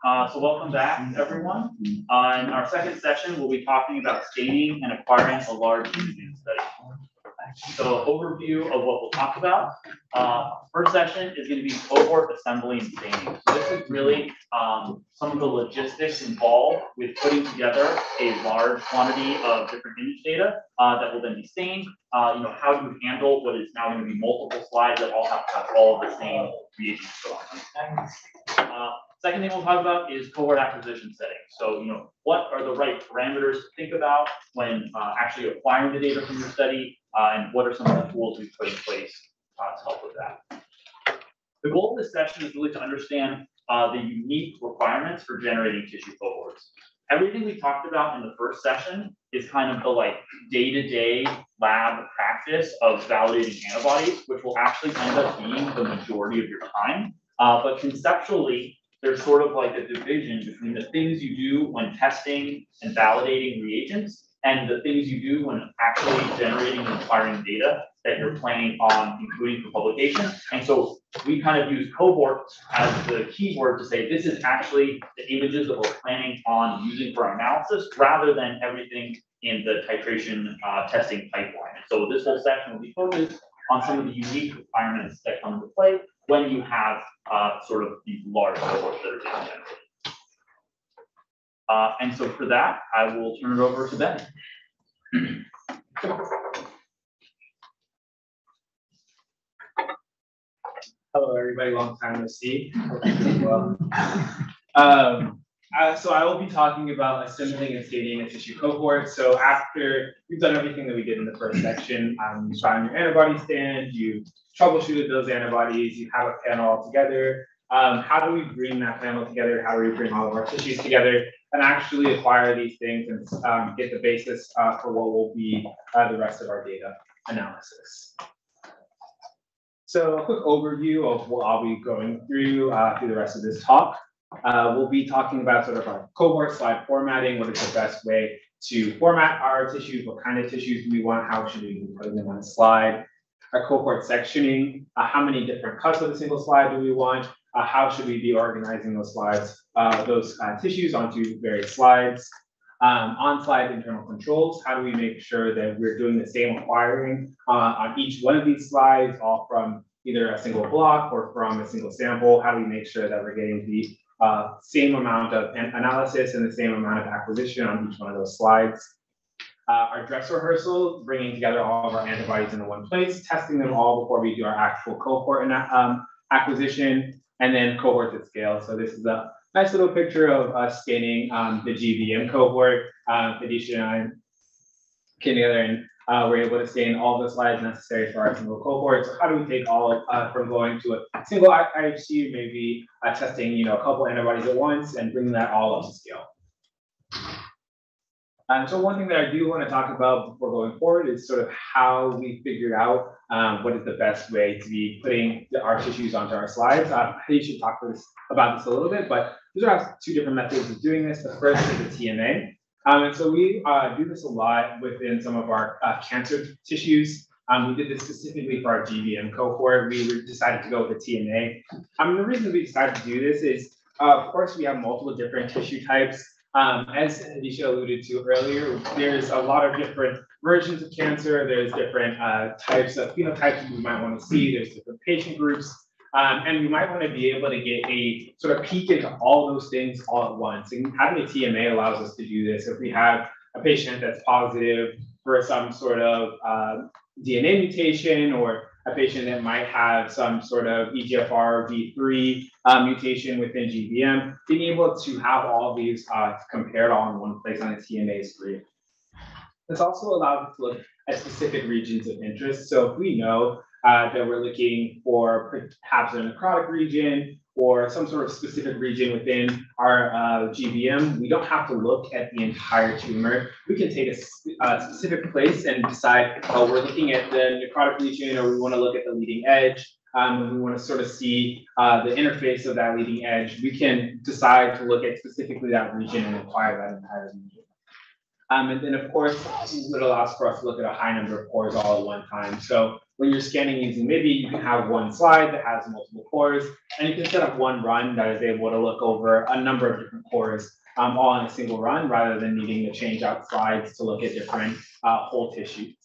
So welcome back, everyone. In our second session, we'll be talking about staining and acquiring a large imaging study. So overview of what we'll talk about. First session is going to be cohort assembly and staining. So this is really some of the logistics involved with putting together a large quantity of different image data that will then be stained. How do you handle what is now going to be multiple slides that all have to have all of the same reagents on them. Second thing we'll talk about is cohort acquisition settings. So, what are the right parameters to think about when actually acquiring the data from your study, and what are some of the tools we've put in place to help with that. The goal of this session is really to understand the unique requirements for generating tissue cohorts. Everything we talked about in the first session is kind of the day-to-day lab practice of validating antibodies, which will actually end up being the majority of your time. But conceptually, there's sort of like a division between the things you do when testing and validating reagents and the things you do when actually generating and acquiring data that you're planning on including for publication. And so we kind of use cohort as the keyword to say this is actually the images that we're planning on using for our analysis rather than everything in the titration testing pipeline. And so this whole section will be focused on some of the unique requirements that come into play when you have sort of these large cohorts that are being generated. And so for that, I will turn it over to Ben. Hello, everybody. Long time no see. Well. So I will be talking about assembling and staining a tissue cohort. So after you've done everything that we did in the first section, you found your antibody stand, you troubleshooted those antibodies, you have a panel all together. How do we bring that panel together? How do we bring all of our tissues together and actually acquire these things and get the basis for what will be the rest of our data analysis? So a quick overview of what I'll be going through the rest of this talk. We'll be talking about sort of our cohort slide formatting. What is the best way to format our tissues? What kind of tissues do we want? How should we be putting them on a slide? Our cohort sectioning. How many different cuts of a single slide do we want? How should we be organizing those slides, those tissues onto various slides? On-slide internal controls. How do we make sure that we're doing the same acquiring on each one of these slides, all from either a single block or from a single sample? How do we make sure that we're getting the same amount of analysis and the same amount of acquisition on each one of those slides? Our dress rehearsal, bringing together all of our antibodies into one place, testing them all before we do our actual cohort acquisition, and then cohorts at scale. So this is a nice little picture of us staining the GVM cohort. Hadeesha and I came together and we're able to stain all the slides necessary for our single cohort. So how do we take all of from going to a single IHC, maybe testing a couple antibodies at once and bringing that all up to scale? So one thing that I do want to talk about before going forward is sort of how we figured out what is the best way to be putting our tissues onto our slides. Hadeesha talked about this a little bit, but these are two different methods of doing this. The first is the TMA. And so we do this a lot within some of our cancer tissues. We did this specifically for our GVM cohort. We decided to go with the TMA. The reason we decided to do this is, of course, we have multiple different tissue types. As Hadeesha alluded to earlier, there's a lot of different versions of cancer. There's different types of phenotypes that we might want to see. There's different patient groups. And we might want to be able to get a sort of peek into all those things all at once. And having a TMA allows us to do this. If we have a patient that's positive for some sort of DNA mutation, or a patient that might have some sort of EGFR V3 mutation within GBM, being able to have all of these compared all in one place on a TMA is great. This also allows us to look at specific regions of interest. So if we know that we're looking for perhaps a necrotic region or some sort of specific region within our GBM, we don't have to look at the entire tumor. We can take a specific place and decide, oh, we're looking at the necrotic region, or we want to look at the leading edge, and we want to sort of see the interface of that leading edge. We can decide to look at specifically that region and acquire that entire region. And then of course, it allows for us to look at a high number of cores all at one time. So when you're scanning using MIBI, you can have one slide that has multiple cores, and you can set up one run that is able to look over a number of different cores all in a single run, rather than needing to change out slides to look at different whole tissues.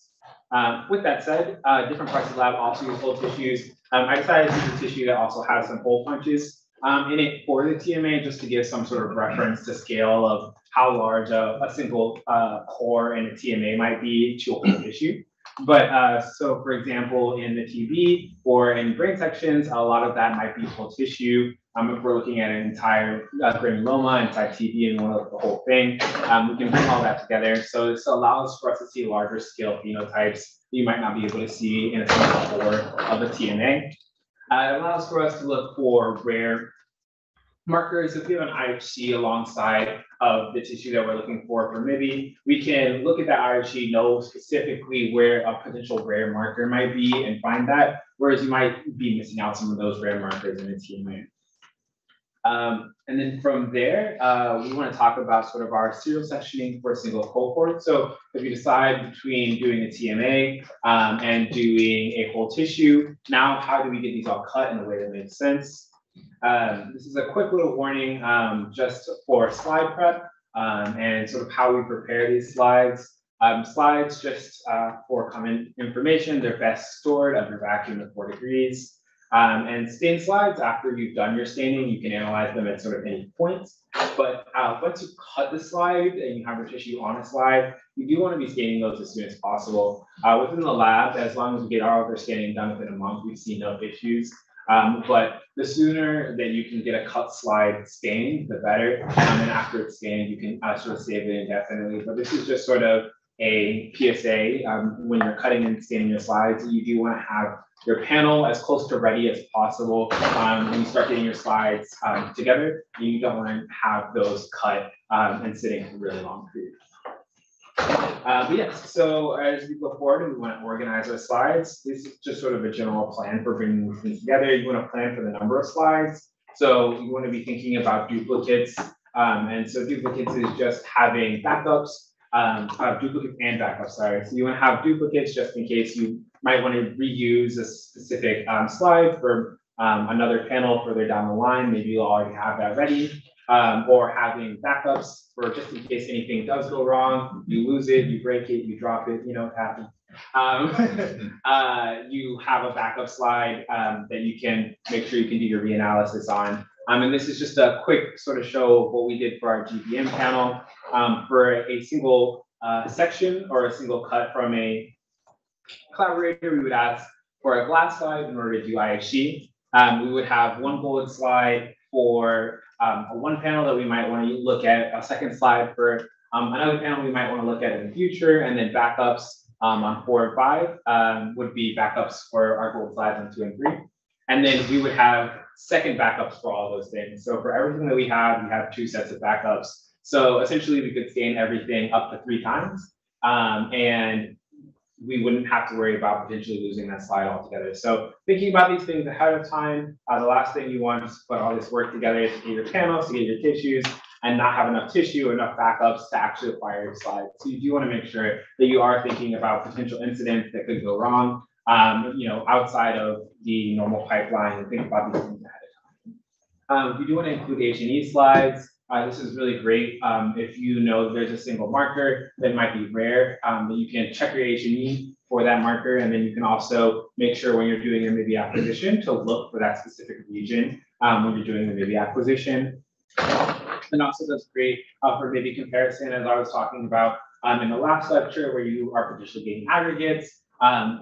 With that said, different parts of the lab also use whole tissues. I decided to use a tissue that also has some hole punches in it for the TMA, just to give some sort of reference to scale of how large a single core in a TMA might be to a whole tissue. But so for example, in the TB or in brain sections, a lot of that might be whole tissue. If we're looking at an entire granuloma inside TB and we want to look at the whole thing, we can bring all that together. So this allows for us to see larger scale phenotypes you might not be able to see in a single core of a TMA. It allows for us to look for rare markers. If we have an IHC alongside of the tissue that we're looking for MIBI, we can look at that IHC, know specifically where a potential rare marker might be and find that, whereas you might be missing out some of those rare markers in a TMA. And then from there, we want to talk about sort of our serial sectioning for a single cohort. So if you decide between doing a TMA and doing a whole tissue, now how do we get these all cut in a way that makes sense? This is a quick little warning just for slide prep and sort of how we prepare these slides. Slides, just for common information, they're best stored under vacuum at 4 degrees. And stain slides, after you've done your staining, you can analyze them at sort of any point. But once you cut the slide and you have your tissue on a slide, you do want to be staining those as soon as possible. Within the lab, as long as we get all of their staining done within a month, we've seen no issues. But the sooner that you can get a cut slide stained, the better. And after it's stained, you can sort of save it indefinitely. But this is just sort of a PSA. When you're cutting and staining your slides, you do want to have your panel as close to ready as possible. When you start getting your slides together, you don't want to have those cut and sitting for really long periods. But yes, so as we go forward and we want to organize our slides, this is just sort of a general plan for bringing things together. You want to plan for the number of slides. So you want to be thinking about duplicates. And so duplicates is just having backups, duplicates and backups, sorry. So you want to have duplicates just in case you might want to reuse a specific slide for another panel further down the line. Maybe you'll already have that ready. Or having backups for just in case anything does go wrong, you lose it, you break it, you drop it, you know, it happens. You have a backup slide that you can make sure you can do your reanalysis on. And this is just a quick sort of show of what we did for our GBM panel. For a single section or a single cut from a collaborator, we would ask for a glass slide in order to do IHC. We would have one bullet slide for one panel that we might want to look at, a second slide for another panel we might want to look at in the future, and then backups on 4 and 5 would be backups for our gold slides on 2 and 3. And then we would have second backups for all those things. So for everything that we have 2 sets of backups. So essentially we could stain everything up to 3 times. And we wouldn't have to worry about potentially losing that slide altogether. So thinking about these things ahead of time, the last thing you want is to put all this work together to get your panels, to get your tissues, and not have enough tissue, enough backups to actually acquire your slides. So you do want to make sure that you are thinking about potential incidents that could go wrong, you know, outside of the normal pipeline, and think about these things ahead of time. We do want to include H&E slides. This is really great if you know there's a single marker that might be rare, that you can check your H&E for that marker, and then you can also make sure when you're doing your MIBI acquisition to look for that specific region when you're doing the MIBI acquisition. And also that's great for MIBI comparison, as I was talking about in the last lecture, where you are potentially getting aggregates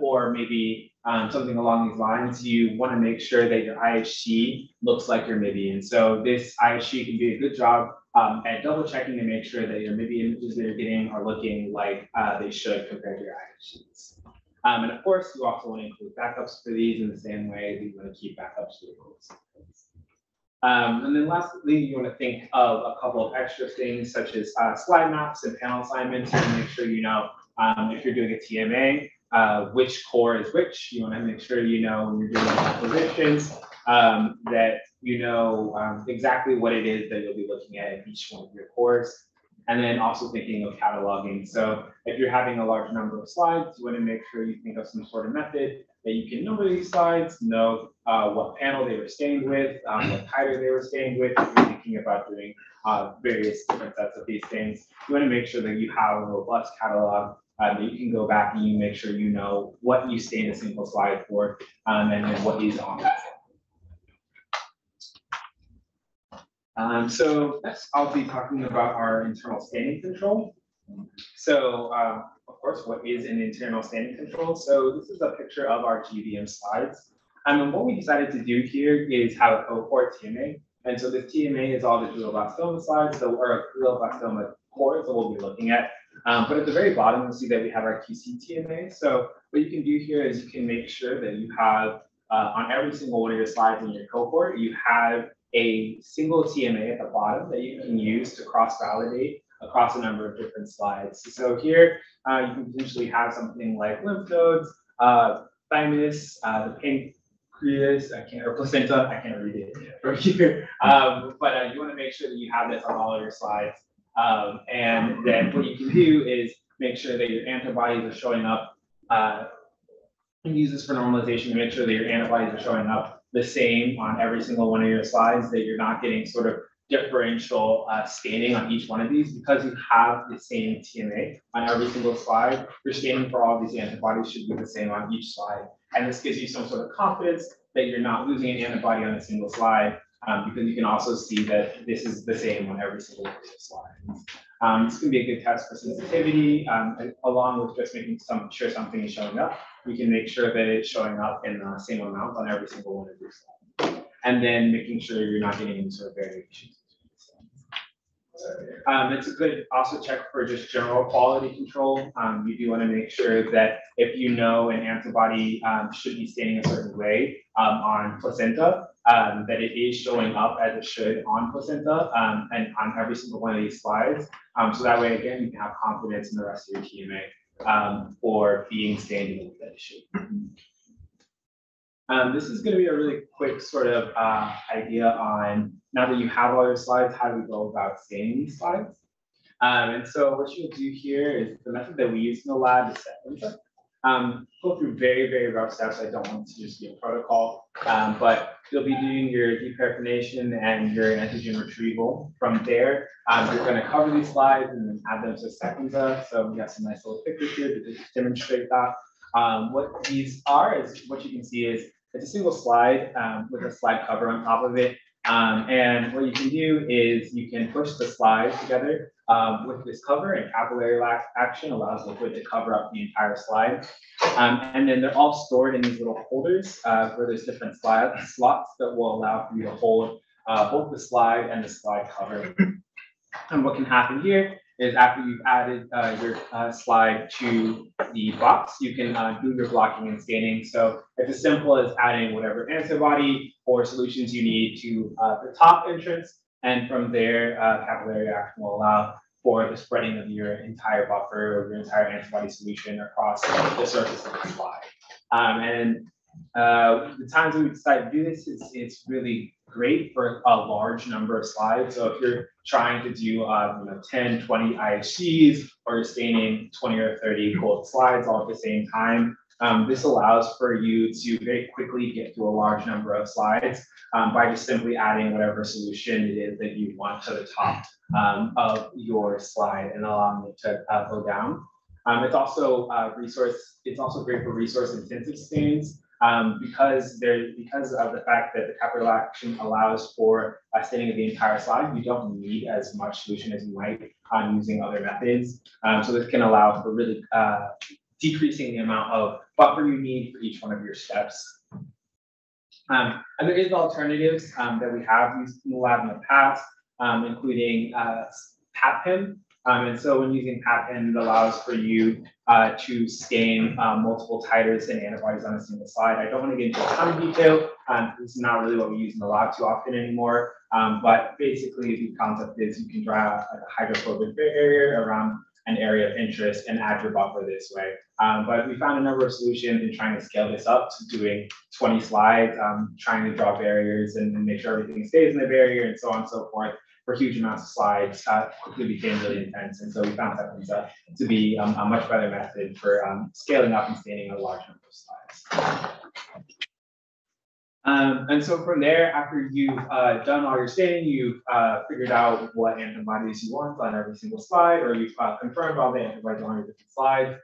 or maybe something along these lines. You want to make sure that your IHC looks like your MIBI. And so this IHC can be a good job at double checking to make sure that your MIBI images that you're getting are looking like they should compared to your IHCs. And of course, you also want to include backups for these in the same way that you want to keep backups for the goals. And then lastly, you want to think of a couple of extra things such as slide maps and panel assignments. You want to make sure you know if you're doing a TMA, which core is which. You want to make sure you know when you're doing acquisitions that you know exactly what it is that you'll be looking at in each one of your cores. And then also thinking of cataloging. So if you're having a large number of slides, you want to make sure you think of some sort of method that you can number these slides, know what panel they were stained with, what titer they were stained with. If you're thinking about doing various different sets of these things, you want to make sure that you have a robust catalog that you can go back and you make sure you know what you stain a single slide for, and then what is on it. So next, I'll be talking about our internal staining control. So, of course, what is an internal staining control? So this is a picture of our GBM slides. And what we decided to do here is have a cohort TMA. And so this TMA is all the glioblastoma slides, so or glioblastoma cores that we'll be looking at. But at the very bottom, you'll see that we have our QC TMA. So what you can do here is you can make sure that you have on every single one of your slides in your cohort, you have a single TMA at the bottom that you can use to cross-validate across a number of different slides. So here, you can potentially have something like lymph nodes, thymus, the pancreas, or placenta, I can't read it from here. But you want to make sure that you have this on all of your slides. And then what you can do is make sure that your antibodies are showing up, and use this for normalization to make sure that your antibodies are showing up the same on every single one of your slides, that you're not getting sort of differential staining on each one of these. Because you have the same TMA on every single slide, your staining for all of these antibodies should be the same on each slide. And this gives you some sort of confidence that you're not losing an antibody on a single slide, because you can also see that this is the same on every single one of your slides. This can be a good test for sensitivity, along with just making sure something is showing up. We can make sure that it's showing up in the same amount on every single one of your slides. And then making sure you're not getting any sort of variations. It's a good also check for just general quality control. You do want to make sure that if you know an antibody should be staining a certain way on placenta, that it is showing up as it should on placenta and on every single one of these slides. So that way, again, you can have confidence in the rest of your TMA for being stained in the way that it should. This is going to be a really quick sort of idea on, now that you have all your slides, how do we go about staining these slides? And so what you'll do here is the method that we use in the lab is set things up. Go through very, very rough steps. I don't want to just be a protocol, but you'll be doing your deparaffинation and your antigen retrieval. From there, you're going to cover these slides and then add them to Sequenza. So we got some nice little pictures here to demonstrate that. What these are is, what you can see is it's a single slide with a slide cover on top of it. And what you can do is you can push the slides together with this cover, and capillary action allows liquid to cover up the entire slide. And then they're all stored in these little holders where there's different slots that will allow for you to hold both the slide and the slide cover. And what can happen here is after you've added your slide to the box, you can do your blocking and staining. So it's as simple as adding whatever antibody or solutions you need to the top entrance. And from there, capillary action will allow for the spreading of your entire buffer or your entire antibody solution across the surface of the slide. The times that we decide to do this, it's really great for a large number of slides. So if you're trying to do 10, 20 IHCs, or you're staining 20 or 30 cold slides all at the same time, this allows for you to very quickly get through a large number of slides by just simply adding whatever solution it is that you want to the top of your slide and allowing it to go down. It's also great for resource intensive stains. Because of the fact that the capillary action allows for staining of the entire slide, you don't need as much solution as you might using other methods. So this can allow for really decreasing the amount of buffer you need for each one of your steps. And there is alternatives that we have used in the lab in the past, including PAPPIM. And so when using PAPPIM, it allows for you to stain multiple titers and antibodies on a single slide. I don't want to get into a ton of detail. This is not really what we use in the lab too often anymore. But basically, the concept is you can draw a hydrophobic barrier around an area of interest and add your buffer this way. But we found a number of solutions in trying to scale this up to doing 20 slides, trying to draw barriers and make sure everything stays in the barrier and so on and so forth. for huge amounts of slides quickly became really intense. And so we found that to be a much better method for scaling up and staining a large number of slides. And so from there, after you've done all your staining, you've figured out what antibodies you want on every single slide, or you've confirmed all the antibodies on your different slides.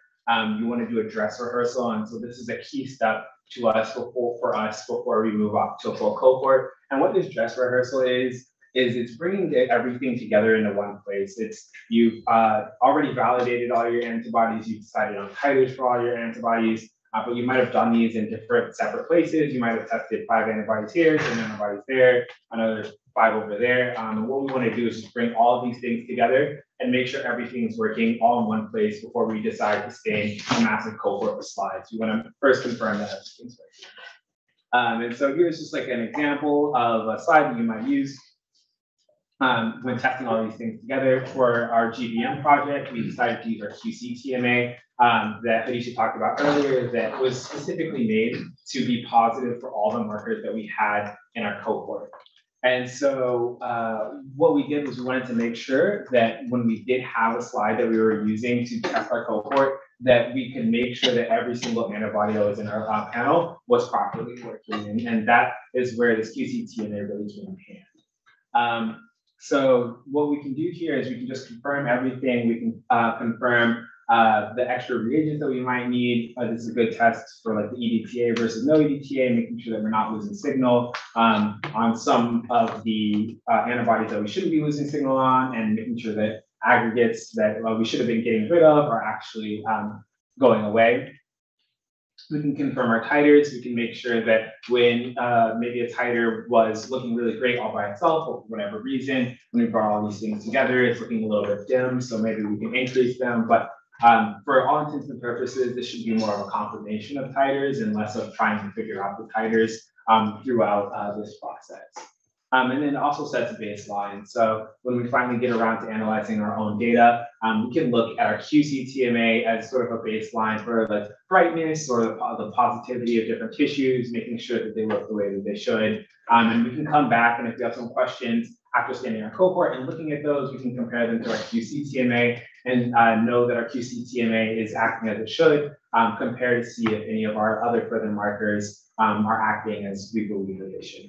You want to do a dress rehearsal, and so this is a key step to us before we move up to a full cohort. And what this dress rehearsal is it's bringing everything together into one place. You've already validated all your antibodies, you've decided on titers for all your antibodies, but you might have done these in different separate places. You might have tested 5 antibodies here, 10 antibodies there, another 5 over there. And what we want to do is just bring all of these things together and make sure everything's working all in one place before we decide to stain a massive cohort of slides. We want to first confirm that everything's working. And so here's just like an example of a slide that you might use when testing all these things together. For our GBM project, we decided to use our QC TMA that Hadeesha talked about earlier, that was specifically made to be positive for all the markers that we had in our cohort. And so what we did was we wanted to make sure that when we did have a slide that we were using to test our cohort, that we could make sure that every single antibody that was in our panel was properly working. And that is where this QC TMA really came in hand. So what we can do here is we can just confirm everything. We can confirm the extra reagents that we might need. This is a good test for like the EDTA versus no EDTA, making sure that we're not losing signal on some of the antibodies that we shouldn't be losing signal on, and making sure that aggregates that we should have been getting rid of are actually going away. We can confirm our titers. We can make sure that when maybe a titer was looking really great all by itself, or for whatever reason, when we brought all these things together, it's looking a little bit dim, so maybe we can increase them. But for all intents and purposes, this should be more of a confirmation of titers and less of trying to figure out the titers throughout this process. And then it also sets a baseline. So when we finally get around to analyzing our own data, we can look at our QC TMA as sort of a baseline for the brightness or the positivity of different tissues, making sure that they look the way that they should. And we can come back, and if we have some questions after scanning our cohort and looking at those, we can compare them to our QC TMA and know that our QC TMA is acting as it should, compare to see if any of our other further markers are acting as we believe that they should.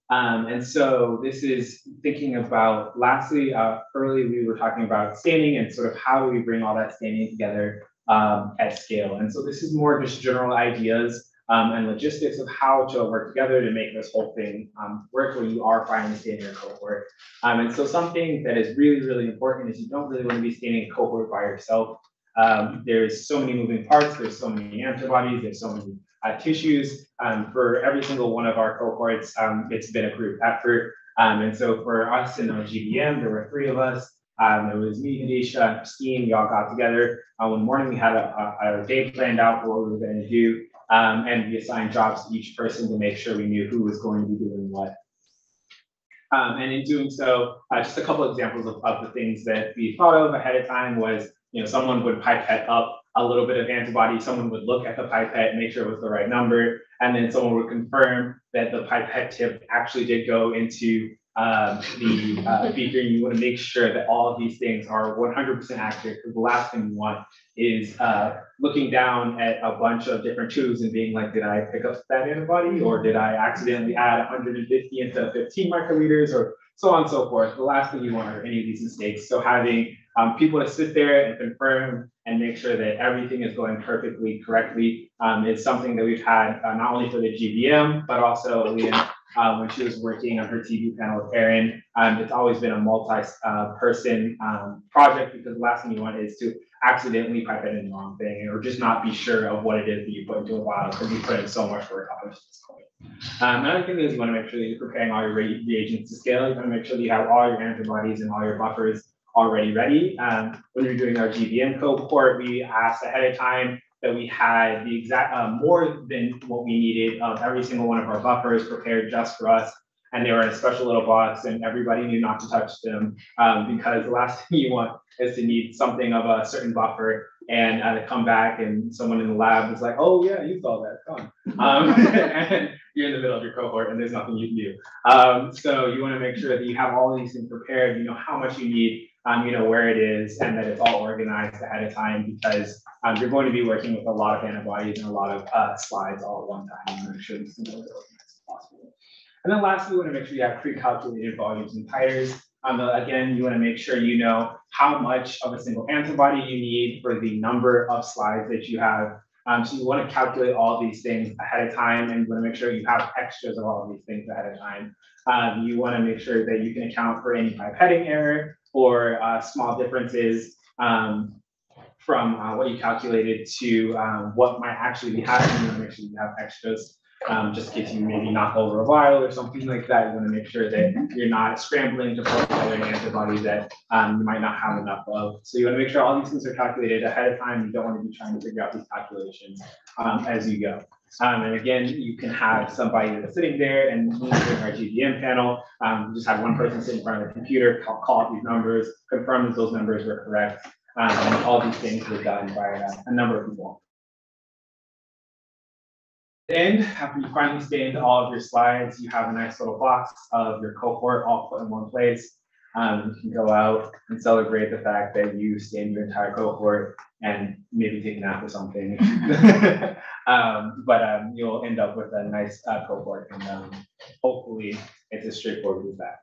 And so this is thinking about, lastly, early we were talking about staining and sort of how do we bring all that staining together at scale. And so this is more just general ideas and logistics of how to work together to make this whole thing work when you are finally staining your cohort. And so something that is really, really important is you don't really want to be staining a cohort by yourself. There's so many moving parts, there's so many antibodies, there's so many tissues. For every single one of our cohorts, it's been a group effort. And so for us in our GBM, there were 3 of us. There was me, Hadeesha, and Christine. We all got together. One morning, we had a day planned out for what we were going to do. And we assigned jobs to each person to make sure we knew who was going to be doing what. And in doing so, just a couple examples of the things that we thought of ahead of time was, someone would pipette up a little bit of antibody, someone would look at the pipette, make sure it was the right number, and then someone would confirm that the pipette tip actually did go into the beaker. You want to make sure that all of these things are 100% accurate, because the last thing you want is looking down at a bunch of different tubes and being like, did I pick up that antibody, or did I accidentally add 150 into 15 microliters, or so on and so forth. The last thing you want are any of these mistakes. So having people to sit there and confirm and make sure that everything is going perfectly correctly is something that we've had not only for the GBM, but also Leah, when she was working on her TV panel with Erin. It's always been a multi-person project, because the last thing you want is to accidentally pipette in the wrong thing, or just not be sure of what it is that you put into a bottle, because you put in so much work up to this point. Another thing is you want to make sure that you're preparing all your reagents to scale. You want to make sure that you have all your antibodies and all your buffers already ready. When we're doing our GBM cohort, we asked ahead of time that we had the exact more than what we needed of every single one of our buffers prepared just for us. And they were in a special little box, and everybody knew not to touch them, because the last thing you want is to need something of a certain buffer and to come back and someone in the lab was like, oh yeah, you saw that, come on. you're in the middle of your cohort and there's nothing you can do. So you want to make sure that you have all of these things prepared, you know how much you need, you know where it is, and that it's all organized ahead of time, because you're going to be working with a lot of antibodies and a lot of slides all at one time. You want to make sure these things are as organized as possible. And then lastly, you want to make sure you have pre-calculated volumes and titers. Again, you want to make sure you know how much of a single antibody you need for the number of slides that you have. So you want to calculate all of these things ahead of time, and you want to make sure you have extras of all of these things ahead of time. You want to make sure that you can account for any pipetting error or small differences from what you calculated to what might actually be happening. You want to make sure you have extras. Just in case you maybe knock over a vial or something like that. You want to make sure that you're not scrambling to put together an antibody that you might not have enough of. So you want to make sure all these things are calculated ahead of time. You don't want to be trying to figure out these calculations as you go. And again, you can have somebody that's sitting there, and during our GDM panel, just have one person sit in front of the computer, call out these numbers, confirm that those numbers were correct. And all these things were done by a number of people. And after you finally stained all of your slides, you have a nice little box of your cohort all put in one place. You can go out and celebrate the fact that you stained your entire cohort and maybe take a nap or something. But you'll end up with a nice cohort, and hopefully it's as straightforward as that.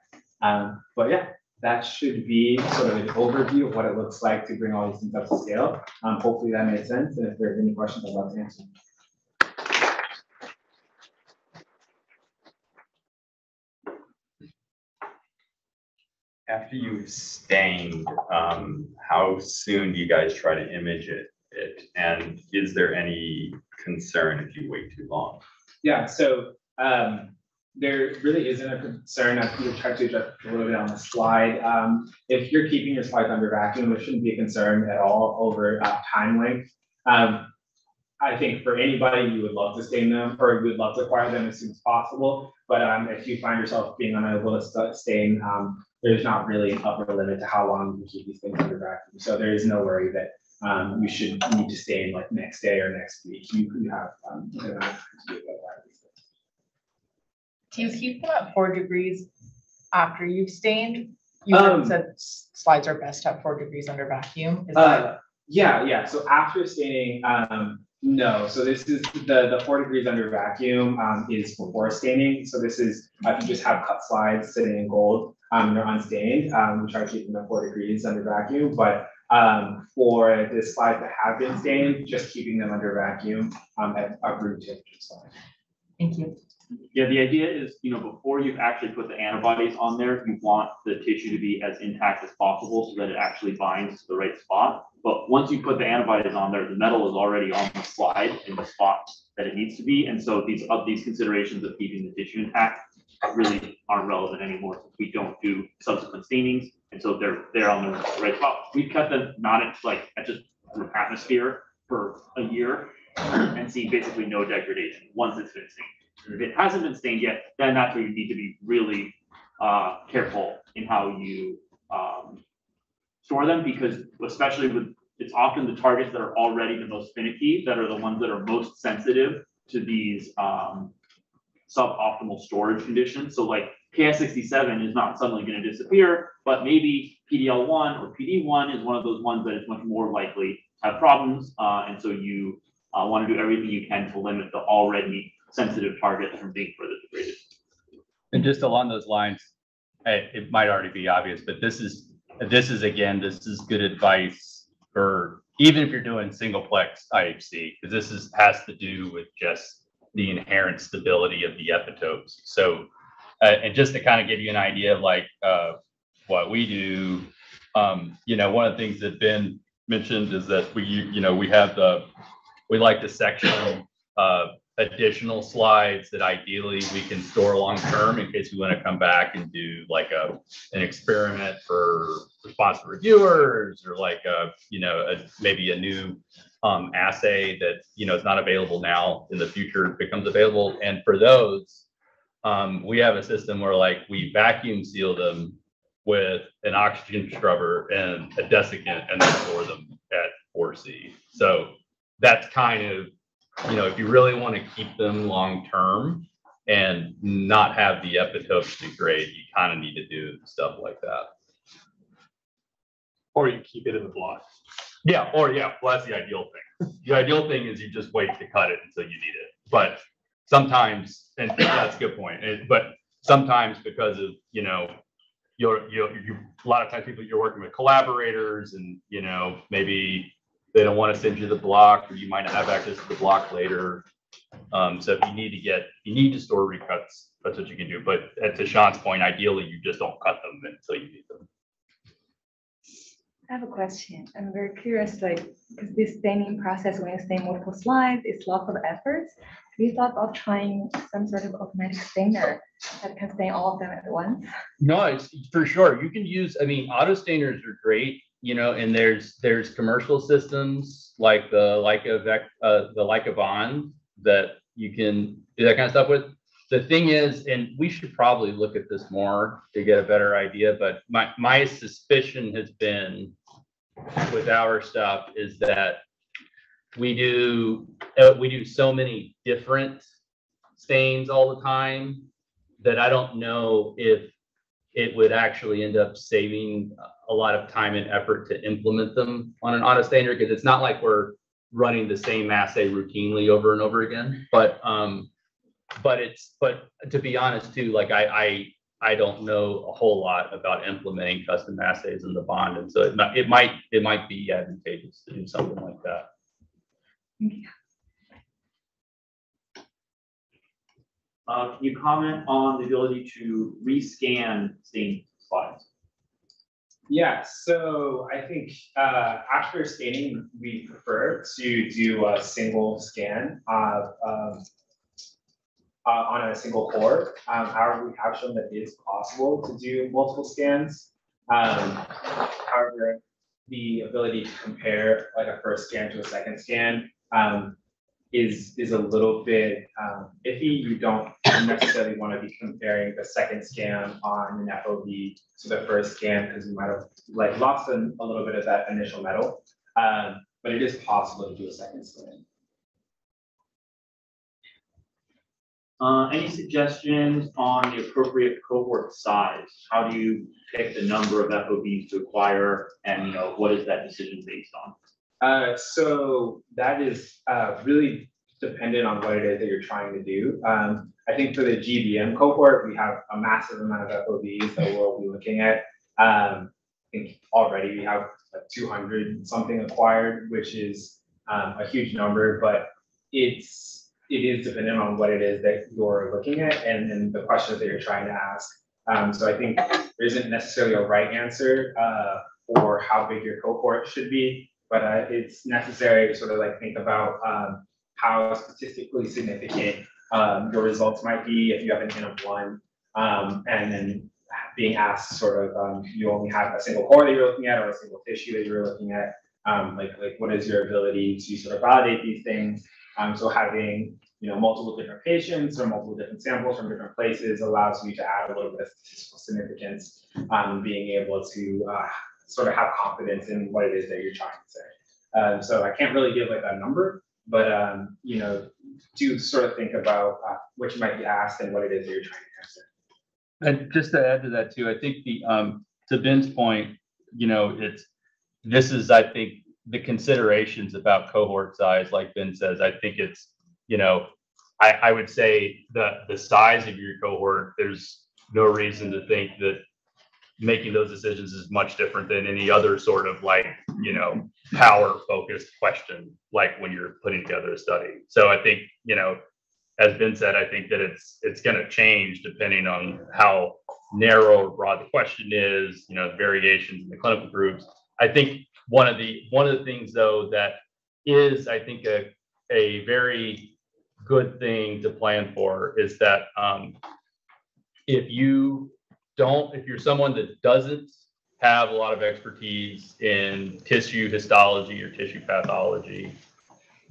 But yeah, that should be sort of an overview of what it looks like to bring all these things up to scale. Hopefully that made sense, and if there's any questions, I'd love to answer. After you've stained, how soon do you guys try to image it? And is there any concern if you wait too long? Yeah, so there really isn't a concern. I think we tried to address a little bit on the slide. If you're keeping your slides under vacuum, there shouldn't be a concern at all over time length. I think for anybody, you would love to stain them, or you would love to acquire them as soon as possible. But if you find yourself being unable to stain, there's not really an upper limit to how long you can keep these things under vacuum. So there is no worry that you should need to stain like next day or next week. You have good amount of time to do these things. Do you keep them at 4 degrees after you've stained? You had said slides are best at 4 degrees under vacuum. Is that? Yeah. So after staining, no. So this is the 4 degrees under vacuum is before staining. So this is if you just have cut slides sitting in gold, they're unstained. We try to keep them at 4 degrees under vacuum, but for the slides that have been stained, just keeping them under vacuum at room temperature. Thank you. Yeah, the idea is, before you've actually put the antibodies on there, you want the tissue to be as intact as possible so that it actually binds to the right spot. But once you put the antibodies on there, the metal is already on the slide in the spot that it needs to be. And so these considerations of keeping the tissue intact really aren't relevant anymore since we don't do subsequent stainings. And so they're on the right spot. We've kept them not at just room atmosphere for a year and see basically no degradation once it's been stained. If it hasn't been stained yet, then that's where you need to be really careful in how you store them, because especially it's often the targets that are already the most finicky that are the ones that are most sensitive to these suboptimal storage conditions. So like KS67 is not suddenly going to disappear, but maybe PDL1 or PD1 is one of those ones that is much more likely to have problems. And so you want to do everything you can to limit the already sensitive targets from being further degraded. And just along those lines, it might already be obvious, but this is good advice for even if you're doing singleplex IHC, because this has to do with just the inherent stability of the epitopes. So, and just to kind of give you an idea of like what we do, one of the things that Ben mentioned is that we like to section additional slides that ideally we can store long term in case we want to come back and do like an experiment for responsive reviewers, or like maybe a new assay that is not available now, in the future becomes available. And for those, we have a system where like we vacuum seal them with an oxygen scrubber and a desiccant, and then store them at 4C. So that's kind of, if you really want to keep them long term, and not have the epitopes degrade, you kind of need to do stuff like that. Or you keep it in the block. Yeah, well, that's the ideal thing. The ideal thing is you just wait to cut it until you need it. But sometimes, and that's a good point, but sometimes because of, a lot of times you're working with collaborators and, maybe they don't want to send you the block, or you might not have access to the block later. So if you need to store recuts, that's what you can do. But to Sean's point, ideally, you just don't cut them until you need them. I have a question. I'm very curious, because this staining process, when you stain multiple slides, it's lots of efforts. Have you thought of trying some sort of automatic stainer that can stain all of them at once? No, it's for sure. You can use, auto stainers are great, and there's commercial systems like the Leica Bond that you can do that kind of stuff with. The thing is, and we should probably look at this more to get a better idea, but my suspicion has been with our stuff is that we do so many different stains all the time that I don't know if it would actually end up saving a lot of time and effort to implement them on an auto stainer, because it's not like we're running the same assay routinely over and over again. But to be honest too, like I don't know a whole lot about implementing custom assays in the bond, and so it might be advantageous to do something like that. Can you comment on the ability to rescan stained slides? Yeah, so I think after staining, we prefer to do a single scan on a single core. However, we have shown that it is possible to do multiple scans. However, the ability to compare like a first scan to a second scan is a little bit iffy. You don't necessarily want to be comparing the second scan on an FOV to the first scan, because you might have lost a little bit of that initial metal. But it is possible to do a second scan. Any suggestions on the appropriate cohort size? How do you pick the number of FOBs to acquire, and what is that decision based on? So that is really dependent on what it is that you're trying to do. I think for the GBM cohort, we have a massive amount of FOBs that we'll be looking at. I think already we have 200 something acquired, which is a huge number, but it is dependent on what it is that you're looking at and the questions that you're trying to ask. So I think there isn't necessarily a right answer for how big your cohort should be, but it's necessary to sort of think about how statistically significant your results might be if you have an N of 1, and then being asked sort of you only have a single core that you're looking at or a single tissue that you're looking at, what is your ability to sort of validate these things. So having multiple different patients or multiple different samples from different places allows you to add a little bit of statistical significance, being able to sort of have confidence in what it is that you're trying to say. So I can't really give a number, but do sort of think about what you might be asked and what it is that you're trying to answer. And just to add to that too, I think to Ben's point, this is the considerations about cohort size, like Ben says. I think it's, I would say the size of your cohort, there's no reason to think that making those decisions is much different than any other sort of power focused question, like when you're putting together a study. So I think, as Ben said, I think that it's going to change depending on how narrow or broad the question is, variations in the clinical groups. I think one of the things though that is, I think, a very good thing to plan for is that if you're someone that doesn't have a lot of expertise in tissue histology or tissue pathology,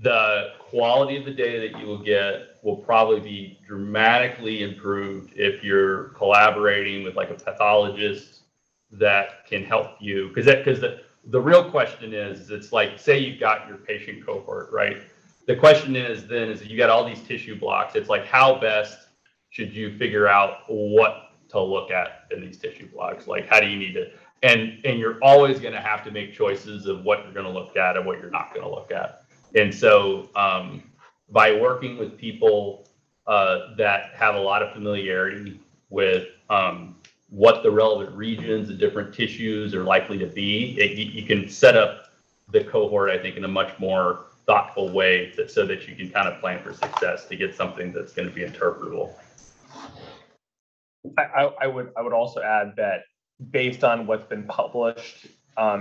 the quality of the data that you will get will probably be dramatically improved if you're collaborating with a pathologist that can help you. Because the real question is, it's say you've got your patient cohort, right? The question is you got all these tissue blocks. It's how best should you figure out what to look at in these tissue blocks? Like, how do you need to, and you're always going to have to make choices of what you're going to look at and what you're not going to look at. And so by working with people that have a lot of familiarity with what the relevant regions and different tissues are likely to be, you can set up the cohort, I think, in a much more thoughtful way so that you can kind of plan for success to get something that's going to be interpretable. I would also add that based on what's been published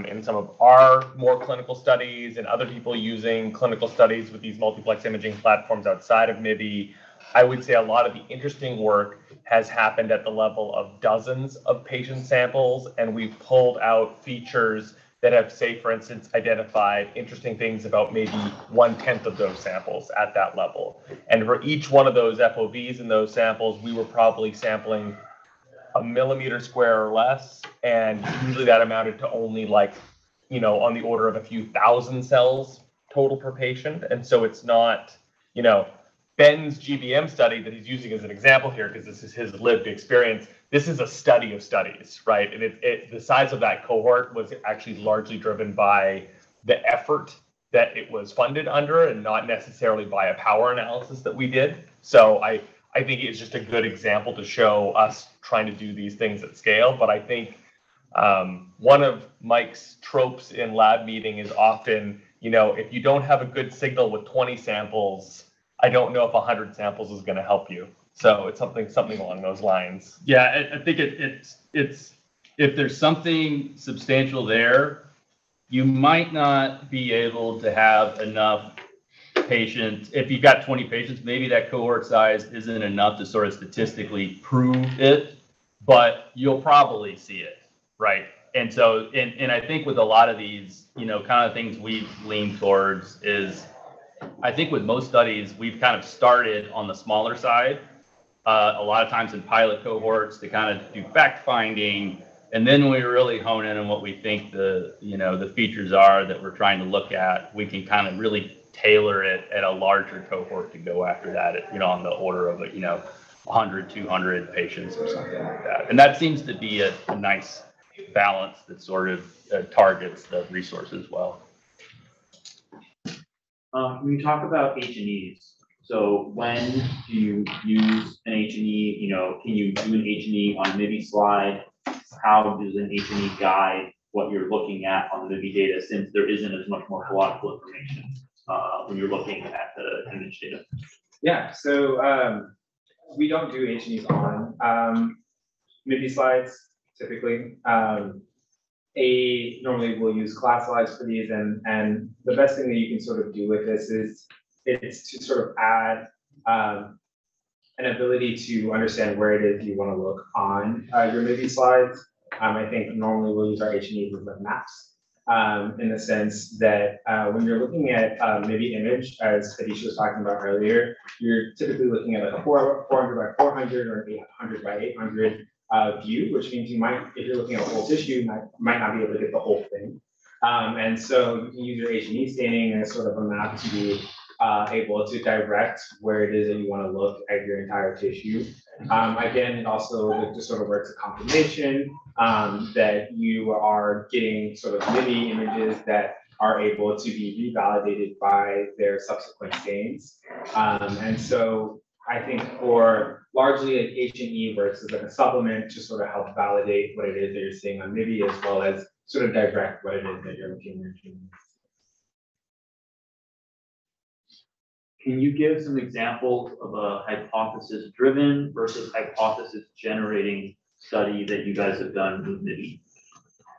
in some of our more clinical studies and other people using clinical studies with these multiplex imaging platforms outside of MIBI, I would say a lot of the interesting work has happened at the level of dozens of patient samples, and we've pulled out features that have, say, for instance, identified interesting things about maybe 1/10 of those samples at that level. And for each one of those FOVs in those samples, we were probably sampling a millimeter square or less, and usually that amounted to only like, you know, on the order of a few thousand cells total per patient. And so it's not, you know, Ben's GBM study that he's using as an example here, because this is his lived experience. This is a study of studies, right? And the size of that cohort was actually largely driven by the effort that it was funded under and not necessarily by a power analysis that we did. So I think it's just a good example to show us trying to do these things at scale. But I think one of Mike's tropes in lab meeting is often, you know, if you don't have a good signal with 20 samples, I don't know if 100 samples is going to help you. So it's something along those lines. Yeah, I think it's if there's something substantial there, you might not be able to have enough patients. If you've got 20 patients, maybe that cohort size isn't enough to sort of statistically prove it, but you'll probably see it, right? And so, and I think with a lot of these, you know, kind of things we've leaned towards is, I think with most studies, we've kind of started on the smaller side, a lot of times in pilot cohorts to kind of do fact finding. And then when we really hone in on what we think the features are that we're trying to look at, we can kind of really tailor it at a larger cohort to go after that, you know, on the order of, 100, 200 patients or something like that. And that seems to be a nice balance that sort of targets the resources well. When you talk about H&Es, so when do you use an H&E? You know, can you do an H&E on a MIBI slide? How does an H&E guide what you're looking at on the MIBI data, since there isn't as much morphological information when you're looking at the image data? Yeah, so we don't do H&Es on MIBI slides typically. Normally we'll use class slides for these, and the best thing that you can sort of do with this is it's to sort of add an ability to understand where it is you want to look on your MIBI slides. I think normally we'll use our H&Es as like maps in the sense that when you're looking at MIBI image, as Hadeesha was talking about earlier, you're typically looking at like a 400 by 400 or an 800 by 800 view, which means you might, if you're looking at a whole tissue, might not be able to get the whole thing. And so you can use your H&E staining as sort of a map to be able to direct where it is that you want to look at your entire tissue. Again, it also just sort of works a confirmation that you are getting sort of MIBI images that are able to be revalidated by their subsequent stains. And so I think for largely an H&E works as like a supplement to sort of help validate what it is that you're seeing on MIBI, as well as sort of direct what it is that you're looking at. Can you give some examples of a hypothesis-driven versus hypothesis-generating study that you guys have done with MIBI?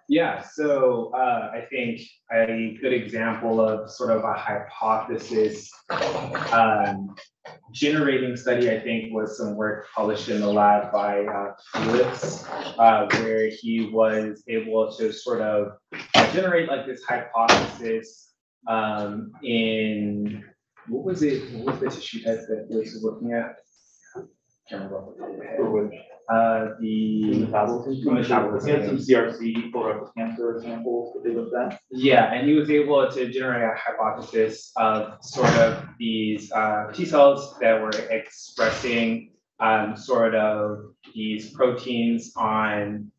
Yeah, so I think a good example of sort of a hypothesis generating study, I think, was some work published in the lab by Felix, where he was able to sort of generate like this hypothesis in, what was the tissue type that Felix was looking at? Can't remember off the top of my head. The metabolism. He had some CRC colorectal cancer samples that they looked at. Yeah, and he was able to generate a hypothesis of sort of these T cells that were expressing sort of these proteins on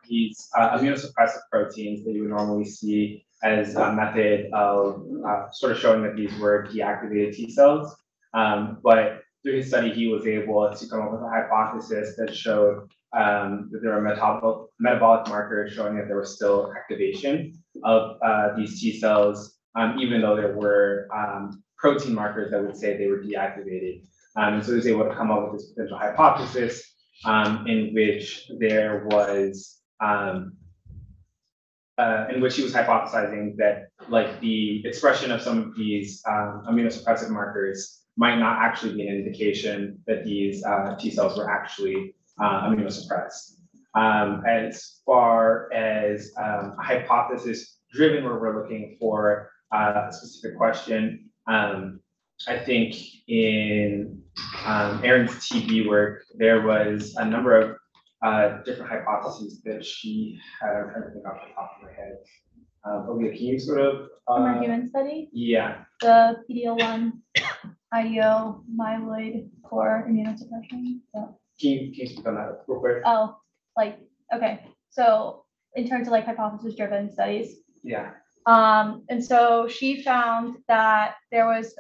these immunosuppressive proteins that you would normally see as a method of sort of showing that these were deactivated T cells. But through his study, he was able to come up with a hypothesis that showed that there were metabolic markers showing that there was still activation of these T cells, even though there were protein markers that would say they were deactivated. And so he was able to come up with this potential hypothesis in which there was, in which he was hypothesizing that like the expression of some of these immunosuppressive markers might not actually be an indication that these T cells were actually immunosuppressed. As far as a hypothesis driven where we're looking for a specific question, I think in Erin's TB work, there was a number of different hypotheses that she had. I'm trying to think off the top of my head. Olivia, can you sort of? From our human study, Yeah. the PD-L1, IDO, myeloid core immunosuppression. So, Can you speak on that real quick? oh, like, okay. So in terms of like hypothesis driven studies, Yeah. and so she found that there was,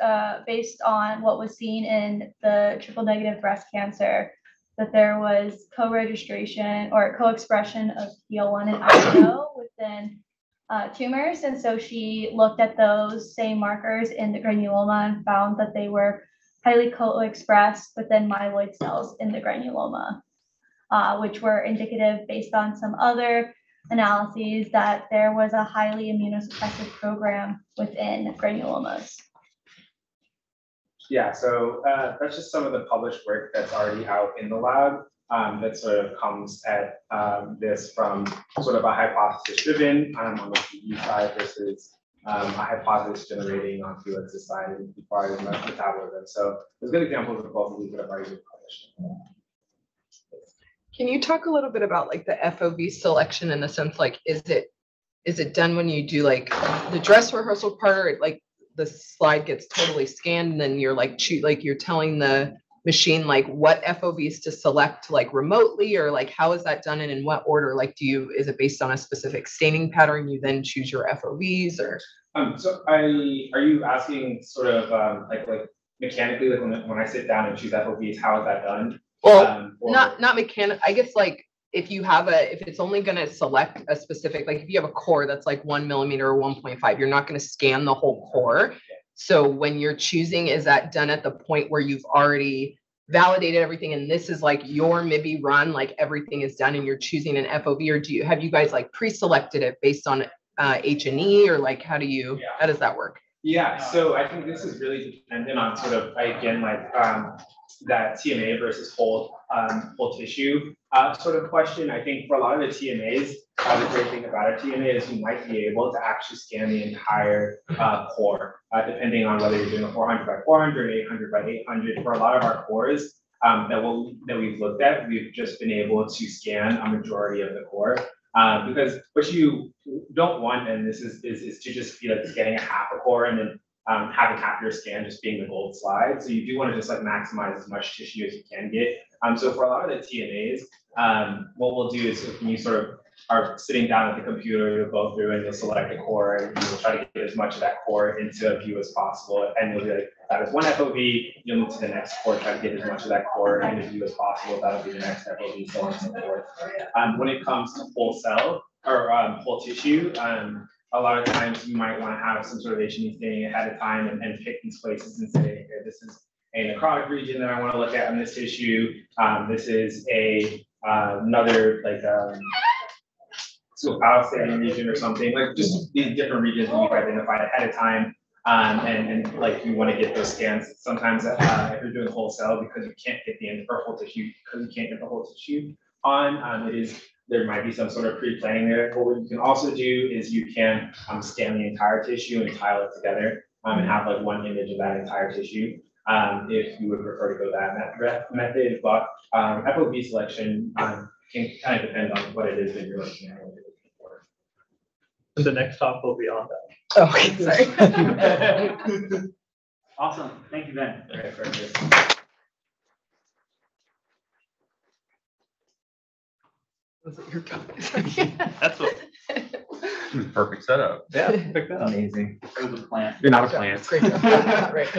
based on what was seen in the triple negative breast cancer, that there was co-registration or co-expression of PD-L1 and IDO within tumors. And so she looked at those same markers in the granuloma and found that they were highly co-expressed within myeloid cells in the granuloma, which were indicative based on some other analyses that there was a highly immunosuppressive program within granulomas. Yeah, so that's just some of the published work that's already out in the lab that sort of comes at this from sort of a hypothesis driven on the PD side versus a hypothesis generating on Felix's side and part of metabolism. So there's good examples of both of these that have already been published. Can you talk a little bit about like the FOV selection in the sense like, is it done when you do like the dress rehearsal part, or like the slide gets totally scanned and then you're like you're telling the machine like what FOVs to select like remotely, or like how is that done and in what order? Like is it based on a specific staining pattern, you then choose your FOVs, or? So are you asking sort of like mechanically, like when I sit down and choose FOVs, how is that done? Well, not mechanic. I guess like if it's only going to select a specific, like if you have a core that's like 1 millimeter or 1.5, you're not going to scan the whole core. So when you're choosing, is that done at the point where you've already validated everything and this is like your MIBI run, like everything is done and you're choosing an FOV, or have you guys like pre-selected it based on H&E, or like how does that work? Yeah, so I think this is really dependent on sort of, again, like that TMA versus whole tissue sort of question. I think for a lot of the TMAs, the great thing about a TMA is you might be able to actually scan the entire core, depending on whether you're doing a 400 by 400, 800 by 800. For a lot of our cores that we've looked at, we've just been able to scan a majority of the core. Because what you don't want, and this is to just be like scanning a half a core and then having half your scan just being the gold slide. So you do want to just like maximize as much tissue as you can get. So for a lot of the TMAs, what we'll do is when you sort of are sitting down at the computer, you'll go through and you'll select a core and you'll try to get as much of that core into a view as possible. And you'll be like, that is one FOV, you'll move to the next core, try to get as much of that core in a view as possible. That'll be the next FOV, so on and so forth. When it comes to whole cell or whole tissue, a lot of times you might want to have some sort of H&E staining ahead of time and pick these places and say, okay, this is a necrotic region that I want to look at in this tissue. This is another like staining region or something, like just these different regions that you've identified ahead of time. And like you want to get those scans. Sometimes if you're doing whole cell, because you can't get the end or whole tissue, because you can't get the whole tissue on, there might be some sort of pre-planning there. But what you can also do is you can scan the entire tissue and tile it together and have like one image of that entire tissue. If you would prefer to go that method, but FOV selection can kind of depend on what it is that you're looking at. And the next talk will be on that. Oh, okay, sorry. Awesome. Thank you, Ben. Okay, perfect. Was it your job? That's what, Perfect setup. yeah, pick that up. Amazing. It was a plan. You're not a plant. Great job. Great.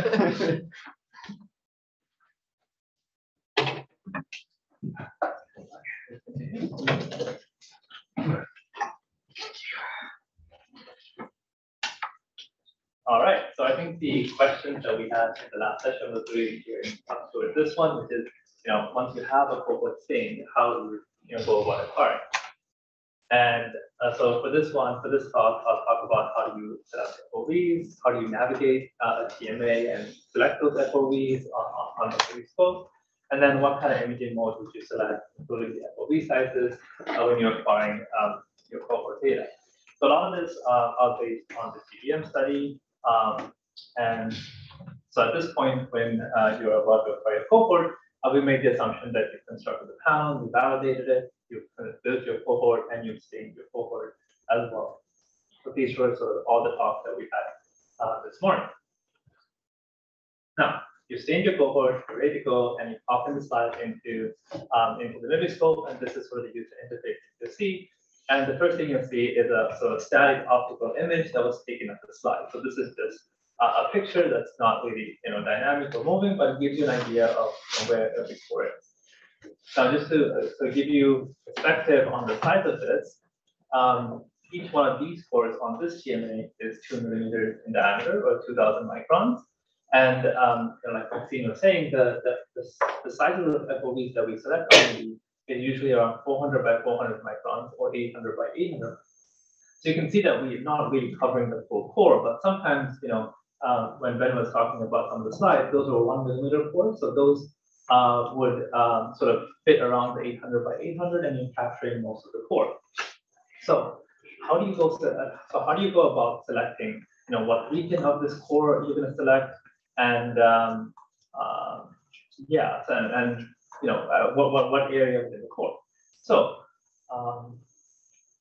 All right, so I think the questions that we had in the last session was really gearing up toward this one, which is, once you have a cohort stain, how do you go about acquiring? And so for this talk, I'll talk about how do you set up FOVs, how do you navigate a TMA and select those FOVs on the FOV scope, and then what kind of imaging mode would you select, including the FOV sizes, when you're acquiring your cohort data. So a lot of this are based on the GBM study. And so at this point, when you're about to acquire a cohort, we made the assumption that you constructed the panel, you validated it, you built your cohort, and you've stained your cohort as well. So these were sort of all the talks that we had this morning. Now, you stained your cohort, you're ready to go, and you pop in the slides into the MIBI scope, and this is sort of the user interface you'll see. And the first thing you'll see is a sort of static optical image that was taken of the slide. So this is just a picture that's not really dynamic or moving, but it gives you an idea of where every core is. Now, just to give you perspective on the size of this, each one of these cores on this TMA is 2 millimeters in diameter, or 2,000 microns. And like Maxine was saying, the size of the FOVs that we select on MIBI is usually around 400 by 400 microns or 800 by 800. So you can see that we're not really covering the full core, but sometimes, when Ben was talking about some of the slides, those were 1 millimeter cores. So those would sort of fit around the 800 by 800, and you're capturing most of the core. So how do you go about selecting, what region of this core you're going to select, and what area within the core. So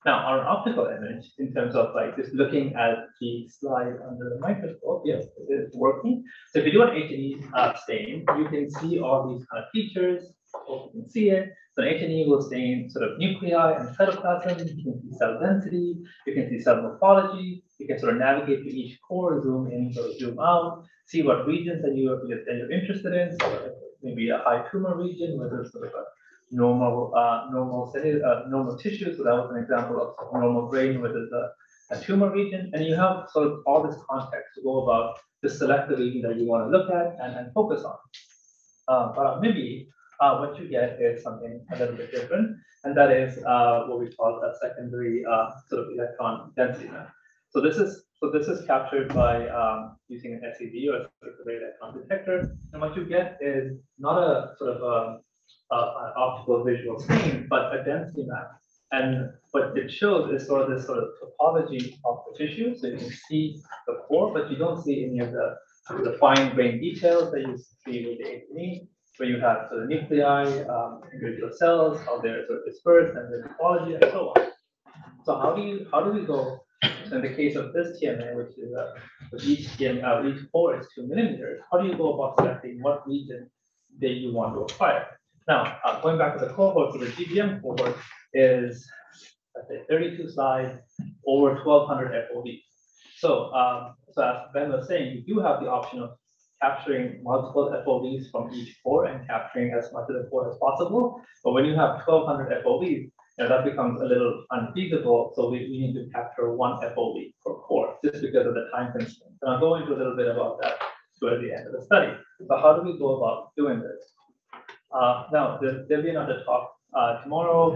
now our optical image, in terms of like just looking at the slide under the microscope, yes, it is working. So if you do an H&E stain, you can see all these kind of features. Hope you can see it. So an H&E will stain sort of nuclei and cytoplasm. You can see cell density. You can see cell morphology. You can sort of navigate to each core, zoom in, sort of zoom out, see what regions that you're interested in. So maybe a high tumor region where there's sort of a normal tissue. So that was an example of normal brain where there's a tumor region, and you have sort of all this context to go about to select the region that you want to look at and focus on. But maybe what you get is something a little bit different, and that is what we call a secondary sort of electron density map. So this is captured by using an SED or a secondary electron detector, and what you get is not a sort of an optical visual stain, but a density map. And what it shows is sort of this sort of topology of the tissue. So you can see the core, but you don't see any of the fine grained details that you see with the H&E, where you have sort of nuclei, individual cells, how they're sort of dispersed, and their topology, and so on. So how do we go? In the case of this TMA, which is with each core is 2 millimeters, how do you go about selecting what region that you want to acquire? Now, going back to the cohort, so the GBM cohort is, let's say, 32 slides over 1,200 FOVs. So, as Ben was saying, you do have the option of capturing multiple FOVs from each core and capturing as much of the core as possible. But when you have 1,200 FOVs, that becomes a little unfeasible. So we need to capture 1 FOV per core just because of the time constraints. And I'll go into a little bit about that toward the end of the study. So how do we go about doing this? Now, there'll be another talk tomorrow,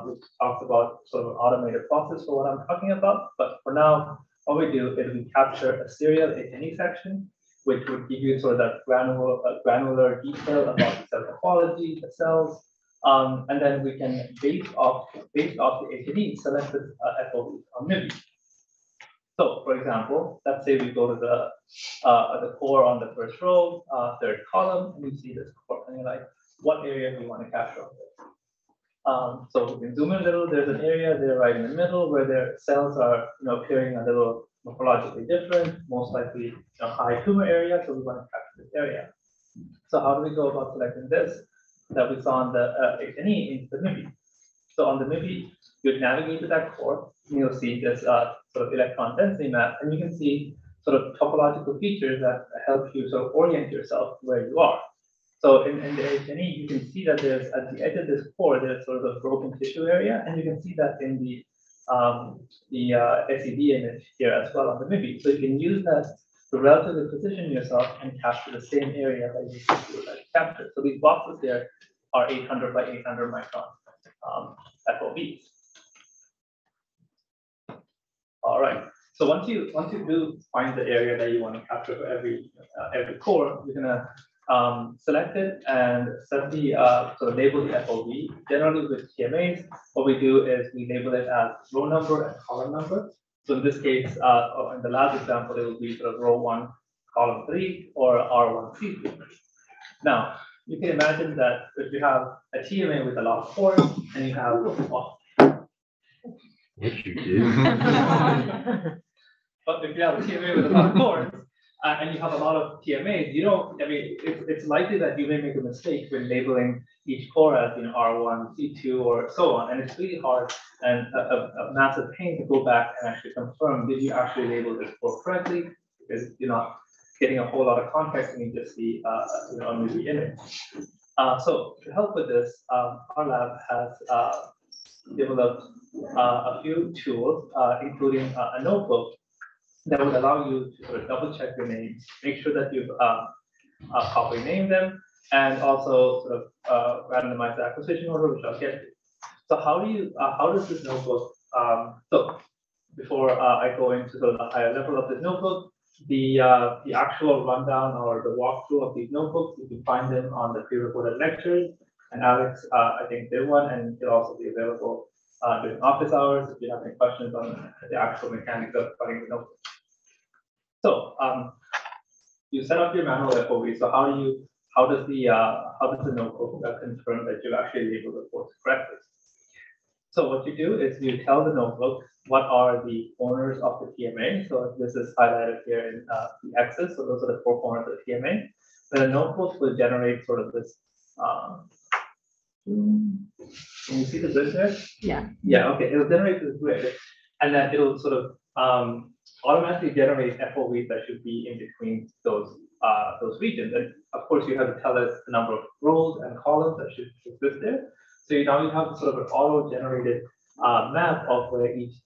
which talks about sort of an automated process for what I'm talking about. But for now, what we do is we capture a serial H&E section, which would give you sort of that granular detail about the cell topology, the cells, and then we can, based off the H&E, select the FOV on MIBI. So, for example, let's say we go to the core on the first row, third column, and you see this core, and you're like, what area do you want to capture of this? So we can zoom in a little. There's an area there right in the middle where their cells are, appearing a little morphologically different, most likely a high tumor area. So we want to capture this area. So how do we go about selecting this that we saw on the H&E into the MIBI? So on the MIBI, you navigate to that core, and you'll see this sort of electron density map, and you can see sort of topological features that help you sort of orient yourself where you are. So in the HNE, you can see that there's at the edge of this core, there's sort of a broken tissue area, and you can see that in the SED image here as well on the MIBI. So you can use that to relatively position yourself and capture the same area that you would like to capture. So these boxes here are 800 by 800 micron FOVs. All right. So once you do find the area that you want to capture for every core, you're gonna select it and set the so label the FOV. Generally with TMAs, what we do is we label it as row number and column number. So in this case, in the last example, it will be sort of row 1, column 3, or R1C3. Now, you can imagine that if you have a TMA with a lot of cores, and you have What you do? but if you have a TMA with a lot of cores, and you have a lot of TMAs, you don't, I mean, it's likely that you may make a mistake when labeling each core as, you know, R1, C2, or so on. And it's really hard and a massive pain to go back and actually confirm, did you actually label this core correctly? Because you're not getting a whole lot of context when you just see, you know, a MIBI image. So to help with this, our lab has developed a few tools, including a notebook that would allow you to sort of double check your names, make sure that you've properly named them, and also sort of randomize the acquisition order, which I'll get to. So how does this notebook, so before I go into sort of the higher level of this notebook, the actual rundown or the walkthrough of these notebooks, you can find them on the pre-recorded lectures, and Alex, I think, did one, and it'll also be available during office hours if you have any questions on the actual mechanics of running the notebook. So you set up your manual FOV. So how does the notebook confirm that you actually labeled the ports correctly? So what you do is you tell the notebook what are the corners of the TMA. So this is highlighted here in the X's. So those are the 4 corners of the TMA. Then the notebook will generate sort of this. Can you see the grid there? Yeah. Yeah. Okay. It'll generate this grid, and then it'll sort of automatically generate FOVs that should be in between those regions. And of course, you have to tell us the number of rows and columns that should exist there. So now you have sort of an auto-generated map of where each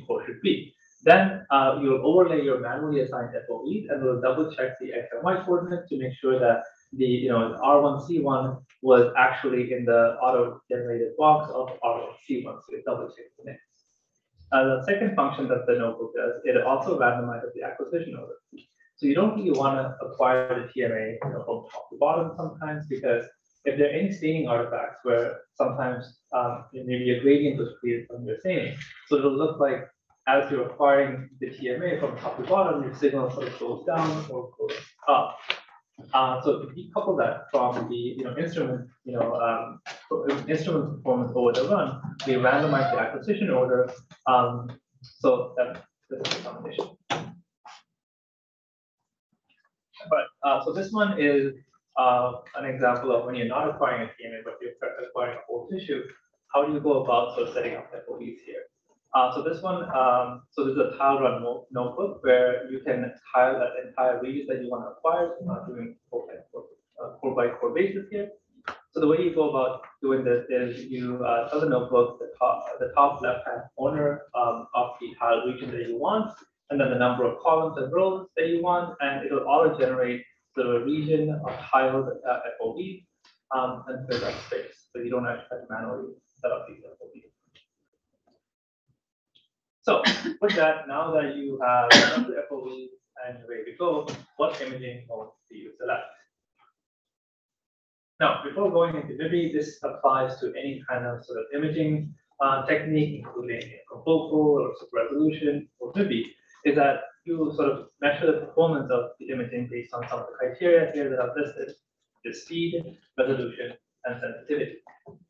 core should be. Then you'll overlay your manually assigned FOVs, and we'll double check the X and Y coordinates to make sure that the R1C1 was actually in the auto-generated box of R1C1. So it double checks the names. The second function that the notebook does, it also randomizes the acquisition order. So you don't really want to acquire the TMA from top to bottom sometimes, because if there are any staining artifacts where sometimes maybe a gradient was created from your staining, so it'll look like as you're acquiring the TMA from top to bottom, your signal sort of goes down or goes up. So to decouple that from the instrument performance over the run, we randomize the acquisition order. So that this is the combination. But so this one is an example of when you're not acquiring a TMA, but you're acquiring a whole tissue. How do you go about sort of setting up FOVs here? So this one, so this is a tile run notebook where you can tile that entire region that you want to acquire. So not doing core by core basis here. So the way you go about doing this is you tell the notebook the top left-hand corner of the tile region that you want, and then the number of columns and rows that you want, and it'll auto-generate the region of tiled FOVs and fill that space. So you don't actually have to manually set up these FOVs. So with that, now that you have set up the FOVs and you're ready to go, what imaging mode do you select? Now, before going into MIBI, this applies to any kind of sort of imaging technique, including confocal or super resolution or MIBI, is that you sort of measure the performance of the imaging based on some of the criteria here that I've listed: the speed, resolution, and sensitivity.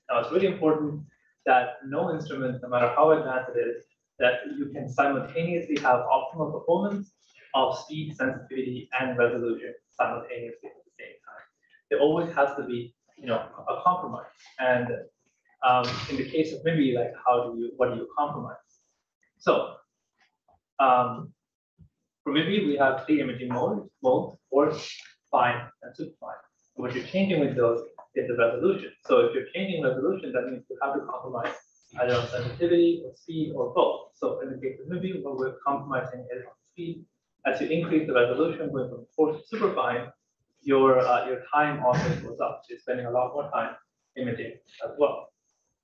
Now, it's really important that no instrument, no matter how advanced it is, that you can simultaneously have optimal performance of speed, sensitivity, and resolution simultaneously at the same time. There always has to be, a compromise. And In the case of MIBI, like what do you compromise? So for MIBI, we have 3 imaging modes, coarse, fine, and superfine. What you're changing with those is the resolution. So if you're changing resolution, that means you have to compromise either on sensitivity or speed or both. So in the case of MIBI, what we're compromising is on speed. As you increase the resolution, going from coarse to superfine, your time also goes up. So you're spending a lot more time imaging as well.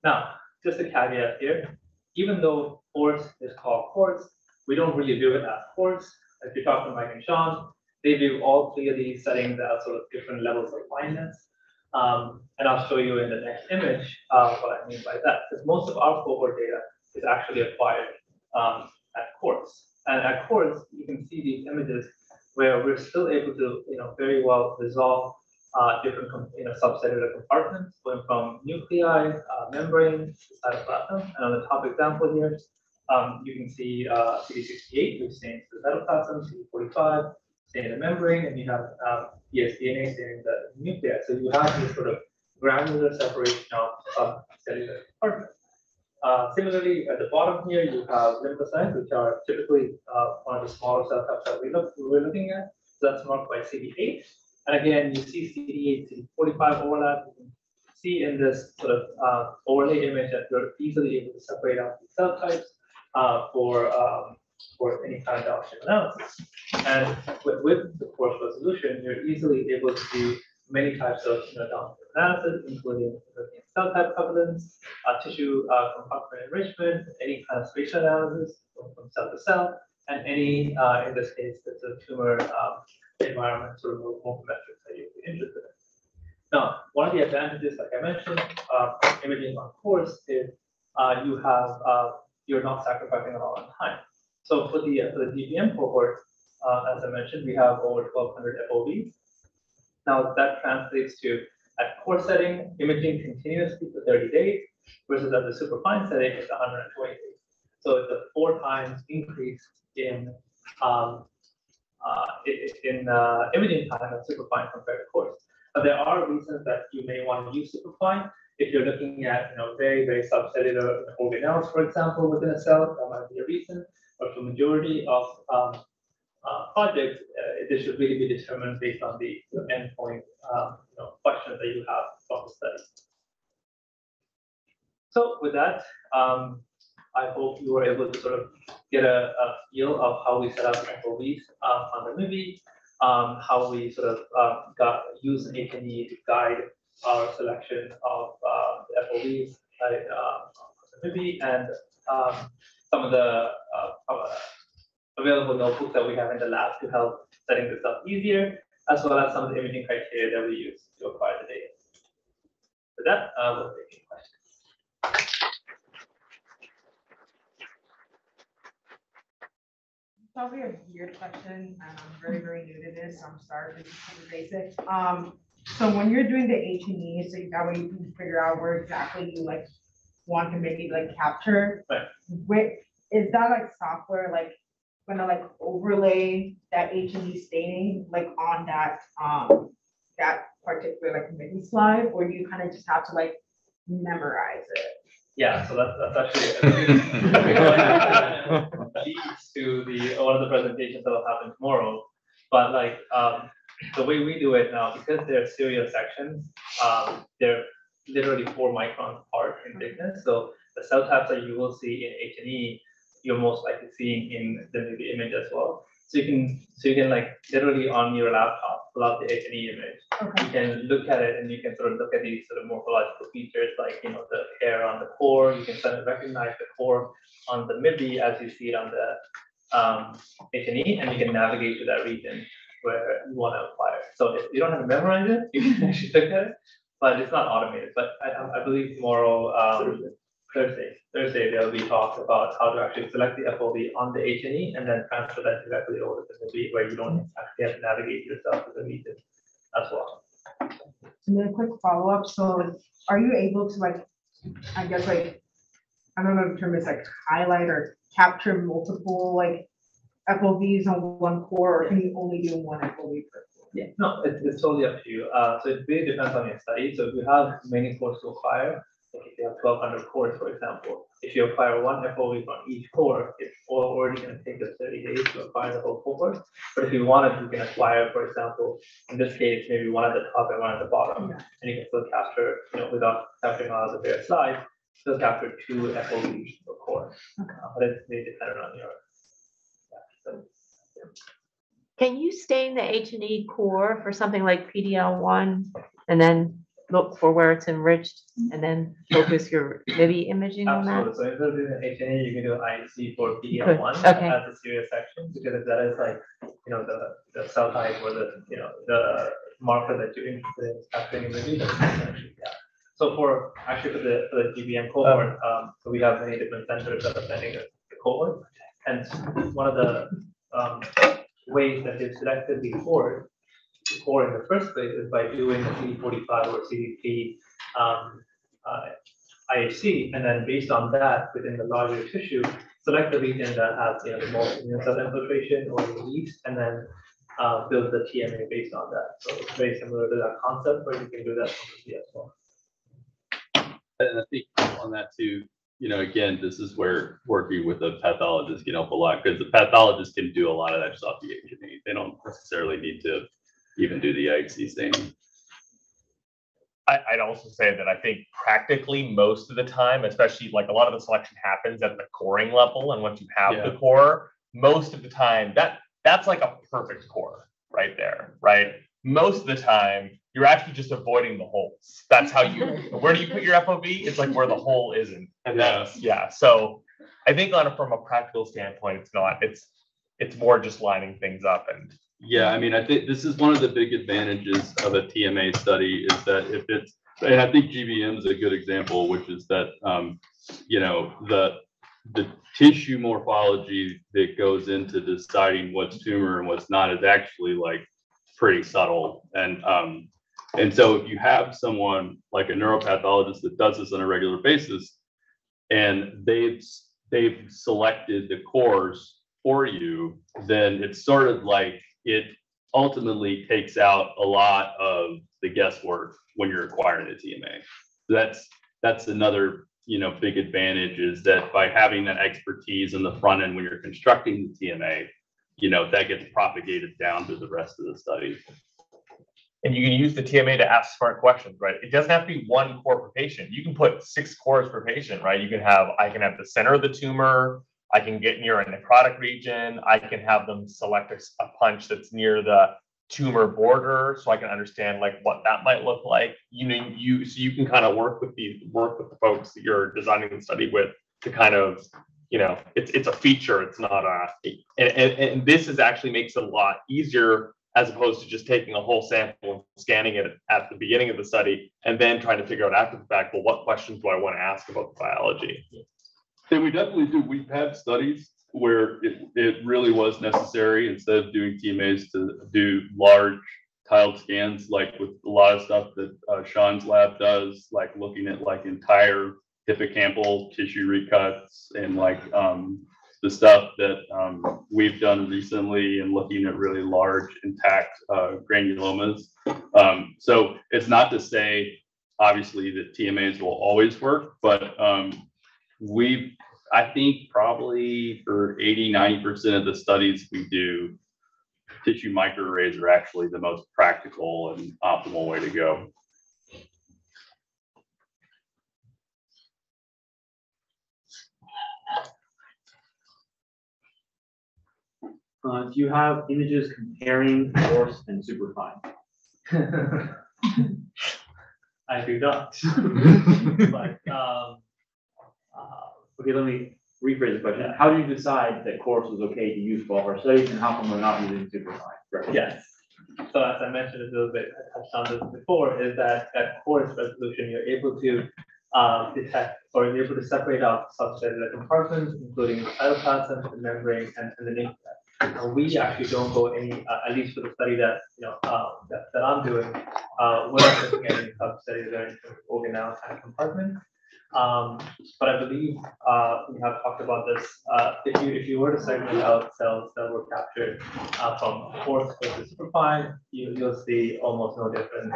Now, just a caveat here, even though coarse is called coarse, we don't really view it as coarse. If you talk to Mike and Sean, they view all 3 of these settings as sort of different levels of fineness. And I'll show you in the next image what I mean by that. Because most of our cohort data is actually acquired at coarse. And at coarse, you can see these images where we're still able to, very well resolve different, subcellular compartments, going from nuclei, membrane, cytoplasm. And on the top example here, you can see CD68, which stains the cytoplasm, CD45, staining the membrane, and you have dsDNA staining the nuclei. So you have this sort of granular separation of subcellular compartments. Similarly, at the bottom here, you have lymphocytes, which are typically one of the smaller cell types that we're looking at. So that's marked by CD8. And again, you see CD8, CD45 overlap. You can see in this sort of overlay image that we're easily able to separate out the cell types for any kind of downstream analysis. And with the coarse resolution, you're easily able to do many types of downstream analysis, including cell type couplings, tissue compartment enrichment, any kind of spatial analysis from cell to cell, and any, in this case, it's a tumor environment sort of morphometrics that you'd be interested in. Now, one of the advantages, like I mentioned, imaging on coarse is you're not sacrificing a lot of time. So for the DBM cohort, as I mentioned, we have over 1,200 FOVs. Now that translates to at core setting, imaging continuously for 30 days, versus at the superfine setting, it's 120 days. So it's a 4 times increase in imaging time at superfine compared to coarse. But there are reasons that you may want to use superfine. If you're looking at very, very subcellular organelles, for example, within a cell, that might be a reason. But for majority of projects, this should really be determined based on the endpoint questions that you have from the study. So with that, I hope you were able to sort of get a feel of how we set up FOVs on the MIBI, how we sort of use an H&E to guide our selection of the FOVs on the MIBI, and some of the available notebooks that we have in the lab to help setting this up easier, as well as some of the imaging criteria that we use to acquire the data. With that, we'll take any questions. Probably a weird question, and I'm very, very new to this, so I'm sorry, this is super basic. So when you're doing the H&E, so that way you can figure out where exactly you want to maybe capture. Right. Is that software gonna overlay that H&E staining on that that particular MIBI slide, or do you kind of just have to memorize it? Yeah, so that's actually leads to one of the presentations that will happen tomorrow. But the way we do it now, because they're serial sections, they're literally 4 microns apart in thickness. So the cell types that you will see in H&E, you're most likely seeing in the MIBI image as well. So you can literally on your laptop pull out the H&E image. Okay. You can look at it and you can sort of look at these sort of morphological features the hair on the core. You can sort of recognize the core on the MIBI as you see it on the H&E, and you can navigate to that region where you want to acquire. So if you don't have to memorize it, you can actually look at it, but it's not automated. But I believe tomorrow, Thursday, there'll be talks about how to actually select the FOV on the H&E and then transfer that directly over to the MIBI, where you don't actually have to navigate yourself to the region as well. And then a quick follow-up. So are you able to I guess I don't know if the term is highlight or capture multiple FOVs on one core, or can you only do one FOV per core? Yeah, no, it's totally up to you. So it really depends on your study. So if you have many cores to acquire, like if you have 1,200 cores, for example, if you acquire one FOV from each core, it's already going to take us 30 days to acquire the whole cohort. But if you wanted, you can acquire, for example, in this case, maybe one at the top and one at the bottom, and you can still capture, without capturing all of the bare slides, still capture 2 FOVs per core. But it's really dependent on your. Can you stain the H&E core for something like PDL1 and then look for where it's enriched and then focus your MIBI imaging on that? Absolutely. So instead of doing the H&E, you can do IHC for PDL1 Okay. as a serious section, because if that is like, the cell type or the marker that you're interested in capturing in the data. Yeah. So for the GBM cohort, so we have many different centers that are sending the cohort, and one of the ways that they've selected the core in the first place is by doing a CD45 or CDP IHC, and then based on that, within the larger tissue, select the region that has the most immune cell infiltration or the least, and then build the TMA based on that. So it's very similar to that concept, but you can do that as well. And I think on that too, again, this is where working with a pathologist can help a lot, because the pathologist can do a lot of that just off the H&E. They don't necessarily need to even do the IHC staining. I'd also say that I think practically most of the time, especially like a lot of the selection happens at the coring level, and once you have the core, most of the time that's like a perfect core right there, right? Most of the time, you're actually just avoiding the holes. That's how where do you put your FOV? It's like where the hole isn't. And so I think from a practical standpoint, it's more just lining things up. And yeah, I mean, I think this is one of the big advantages of a TMA study is that if it's, and I think GBM is a good example, which is that, the tissue morphology that goes into deciding what's tumor and what's not is actually like pretty subtle. And so if you have someone like a neuropathologist that does this on a regular basis, and they've selected the cores for you, then it's sort of like it ultimately takes out a lot of the guesswork when you're acquiring the TMA. That's another big advantage, is that by having that expertise in the front end when you're constructing the TMA, that gets propagated down to the rest of the study. And you can use the TMA to ask smart questions, right? It doesn't have to be one core per patient. You can put 6 cores per patient, right? I can have the center of the tumor. I can get near a necrotic region. I can have them select a punch that's near the tumor border, so I can understand like what that might look like. So you can kind of work with the folks that you're designing the study with to kind of, it's a feature. It's not and this actually makes it a lot easier, as opposed to just taking a whole sample and scanning it at the beginning of the study and then trying to figure out after the fact, well, what questions do I want to ask about the biology? And we definitely do. We've had studies where it really was necessary, instead of doing TMAs, to do large tiled scans, like with a lot of stuff that Sean's lab does, like looking at like entire hippocampal tissue recuts and like the stuff that we've done recently, and looking at really large intact granulomas. So it's not to say, obviously, that TMAs will always work, but I think probably for 80–90% of the studies we do, tissue microarrays are actually the most practical and optimal way to go. Do you have images comparing coarse and superfine? I do not. But, okay, let me rephrase the question. How do you decide that coarse is okay to use for all our studies, and how come we're not using superfine? Right. Yes. So as I mentioned a little bit, I touched on this before, is that at coarse resolution, you're able to detect, or you're able to separate out subcellular compartments, including the cytoplasm, the membrane, and the nucleus. We actually don't go any, at least for the study that that I'm doing, we're not looking at any subcellular organelle kind of compartments. But I believe we have talked about this. If you were to segment out cells that were captured from coarse versus superfine, you'll see almost no difference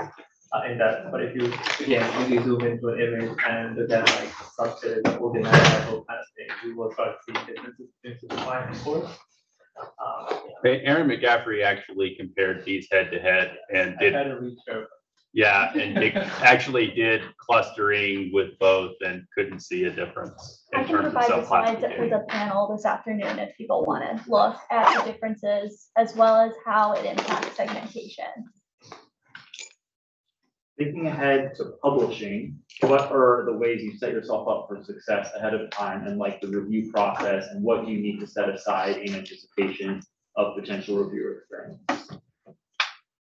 in that. But if you, again, really zoom into an image and look at like structures, organized, that whole kind of thing, you will start seeing differences between Superfine and Course. Aaron McCaffrey actually compared these head to head and I did, had to reach her. yeah, and they actually did clustering with both and couldn't see a difference I in can terms of provide the slides for self-classification. the panel this afternoon if people want to look at the differences as well as how it impacts segmentation. Thinking ahead to publishing, what are the ways you set yourself up for success ahead of time and like the review process and what do you need to set aside in anticipation of potential reviewer experience?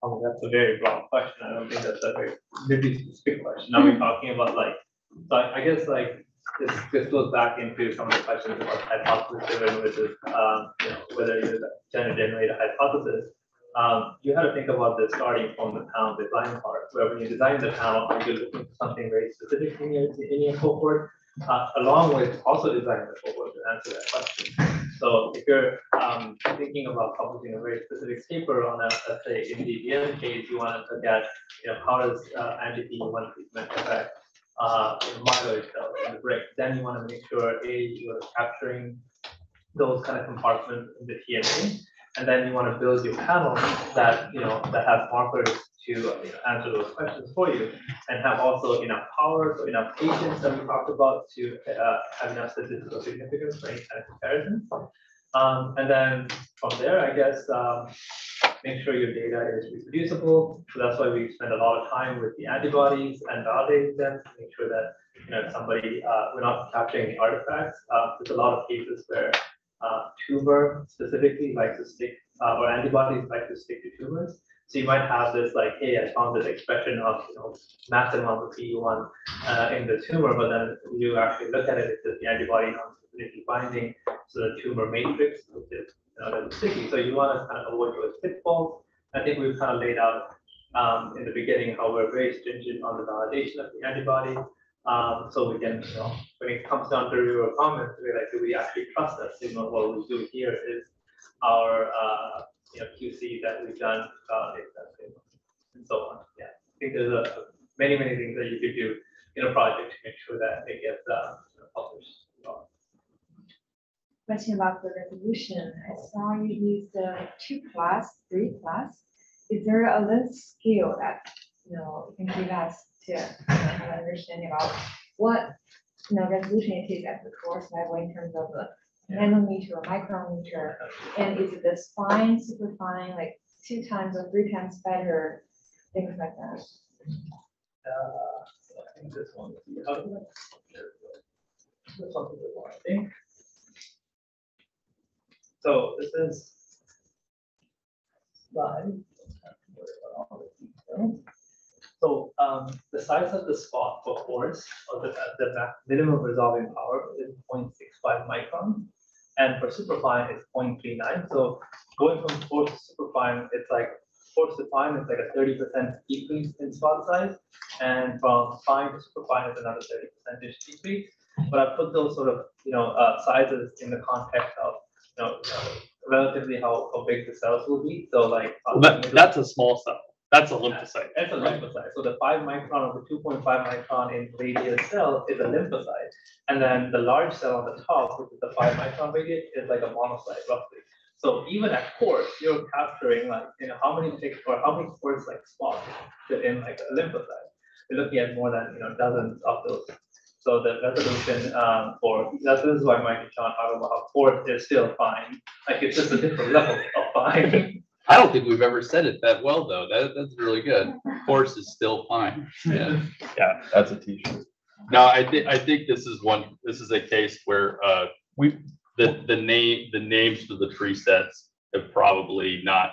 Oh, that's a very broad question. I don't think that's a very maybe specific question. Now we're talking about like, so I guess like this goes back into some of the questions about hypothesis driven, which is you know, whether you generate a hypothesis. You have to think about this starting from the panel design part, where when you design the panel, are you looking for something very specific in your cohort, along with also designing the cohort to answer that question. So if you're thinking about publishing a very specific paper on a, let's say in the DM case, you want to look at, you know, how does anti-PD-1 treatment affect myeloid cells in the brain? Then you want to make sure you're capturing those kind of compartments in the TMA. And then you want to build your panel that, you know, that has markers to answer those questions for you and have also enough power, so enough patients that we talked about to have enough statistical significance for any kind of comparison. And then from there, I guess, make sure your data is reproducible. So that's why we spend a lot of time with the antibodies and validating them to make sure that, you know, somebody, we're not capturing the artifacts. There's a lot of cases where tumor specifically likes to stick, or antibodies like to stick to tumors. So you might have this like, hey, I found this expression of, you know, massive amount of PD-1 in the tumor, but then you actually look at it, it's just the antibody non-specifically binding to the tumor matrix, which is, you know, that's sticky. So you want to kind of avoid those pitfalls. I think we've kind of laid out in the beginning how we're very stringent on the validation of the antibody. So we can, you know, when it comes down to reviewer comments, we're like, do we actually trust that signal? What we do here is our you know, QC that we've done to validate that signal and so on. Yeah, I think there's many things that you could do in a project to make sure that it gets published. Question about the resolution. I saw you use the 2+, 3+. Is there a length scale that, you know, you can give us to have an understanding about what, you know, resolution it takes at the course level in terms of the nanometer or micrometer, and is it the fine, super fine, like 2 times or 3 times better, things like that? I think this one. This one's a good one, I think. So this is slide. So the size of the spot for force, or the minimum resolving power, is 0.65 micron, and for superfine it's 0.39. So going from force to superfine, it's like force to fine is like a 30% decrease in spot size, and from fine to superfine is another 30% decrease. But I put those sort of, you know, sizes in the context of, you know, relatively how big the cells will be. So like That's a small cell. That's a lymphocyte. That's a lymphocyte. So the 5 micron over 2.5 micron in radius cell is a lymphocyte. And then the large cell on the top, which is the 5 micron radius, is like a monocyte roughly. So even at course, you're capturing like, you know, how many ticks or how many course like spots fit in like a lymphocyte. We're looking at more than, you know, dozens of those. So the resolution for this is why Mike and Sean talk about how force is still fine. Like it's just a different level of fine. I don't think we've ever said it that well, though. That's really good. Force is still fine. Yeah. Yeah, that's a t-shirt. No, I think this is a case where the names for the presets have probably not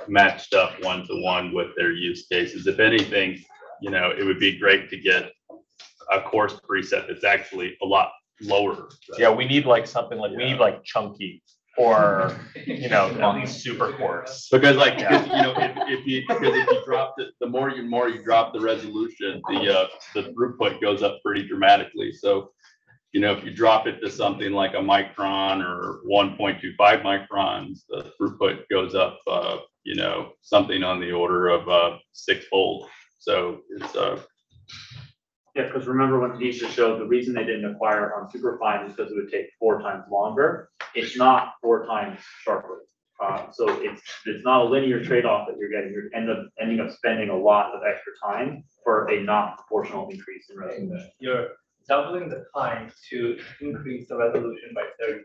matched up 1-to-1 with their use cases. If anything, you know, it would be great to get a course preset that's actually a lot lower. Yeah, we need like something like, we need like chunky or, you know, at least super coarse. Because like, you know, if you drop the more you drop the resolution, the throughput goes up pretty dramatically. So, you know, if you drop it to something like a micron or 1.25 microns, the throughput goes up, you know, something on the order of 6-fold. So it's, Yeah, because remember when Hadeesha showed, the reason they didn't acquire on superfine is because it would take 4 times longer. It's not 4 times sharply. So it's not a linear trade-off that you're getting. You're ending up spending a lot of extra time for a not proportional increase in resolution. You're doubling the time to increase the resolution by 30%.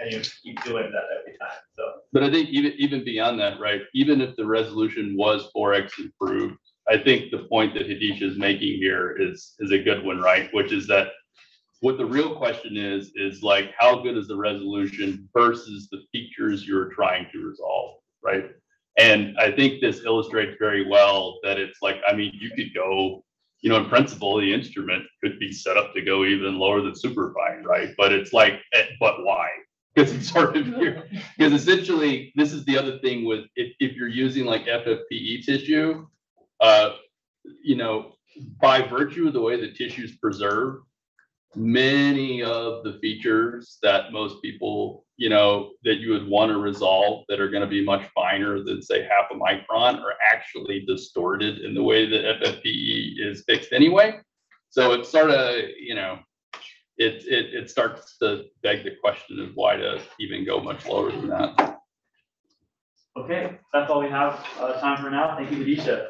And you keep doing that every time, so. but I think even beyond that, right? Even if the resolution was 4x improved, I think the point that Hadeesha is making here is a good one, right? Which is that what the real question is like, how good is the resolution versus the features you're trying to resolve, right? And I think this illustrates very well that it's like, I mean, you could go, you know, in principle, the instrument could be set up to go even lower than superfine, right? But it's like, but why? Because it's sort of here, because essentially, this is the other thing with, if you're using like FFPE tissue, you know, by virtue of the way the tissue is preserved, many of the features that most people, you know, that you would want to resolve that are going to be much finer than say 0.5 micron are actually distorted in the way that FFPE is fixed anyway. So it's sort of, you know, it starts to beg the question of why to even go much lower than that. Okay, that's all we have time for now. Thank you, Hadeesha.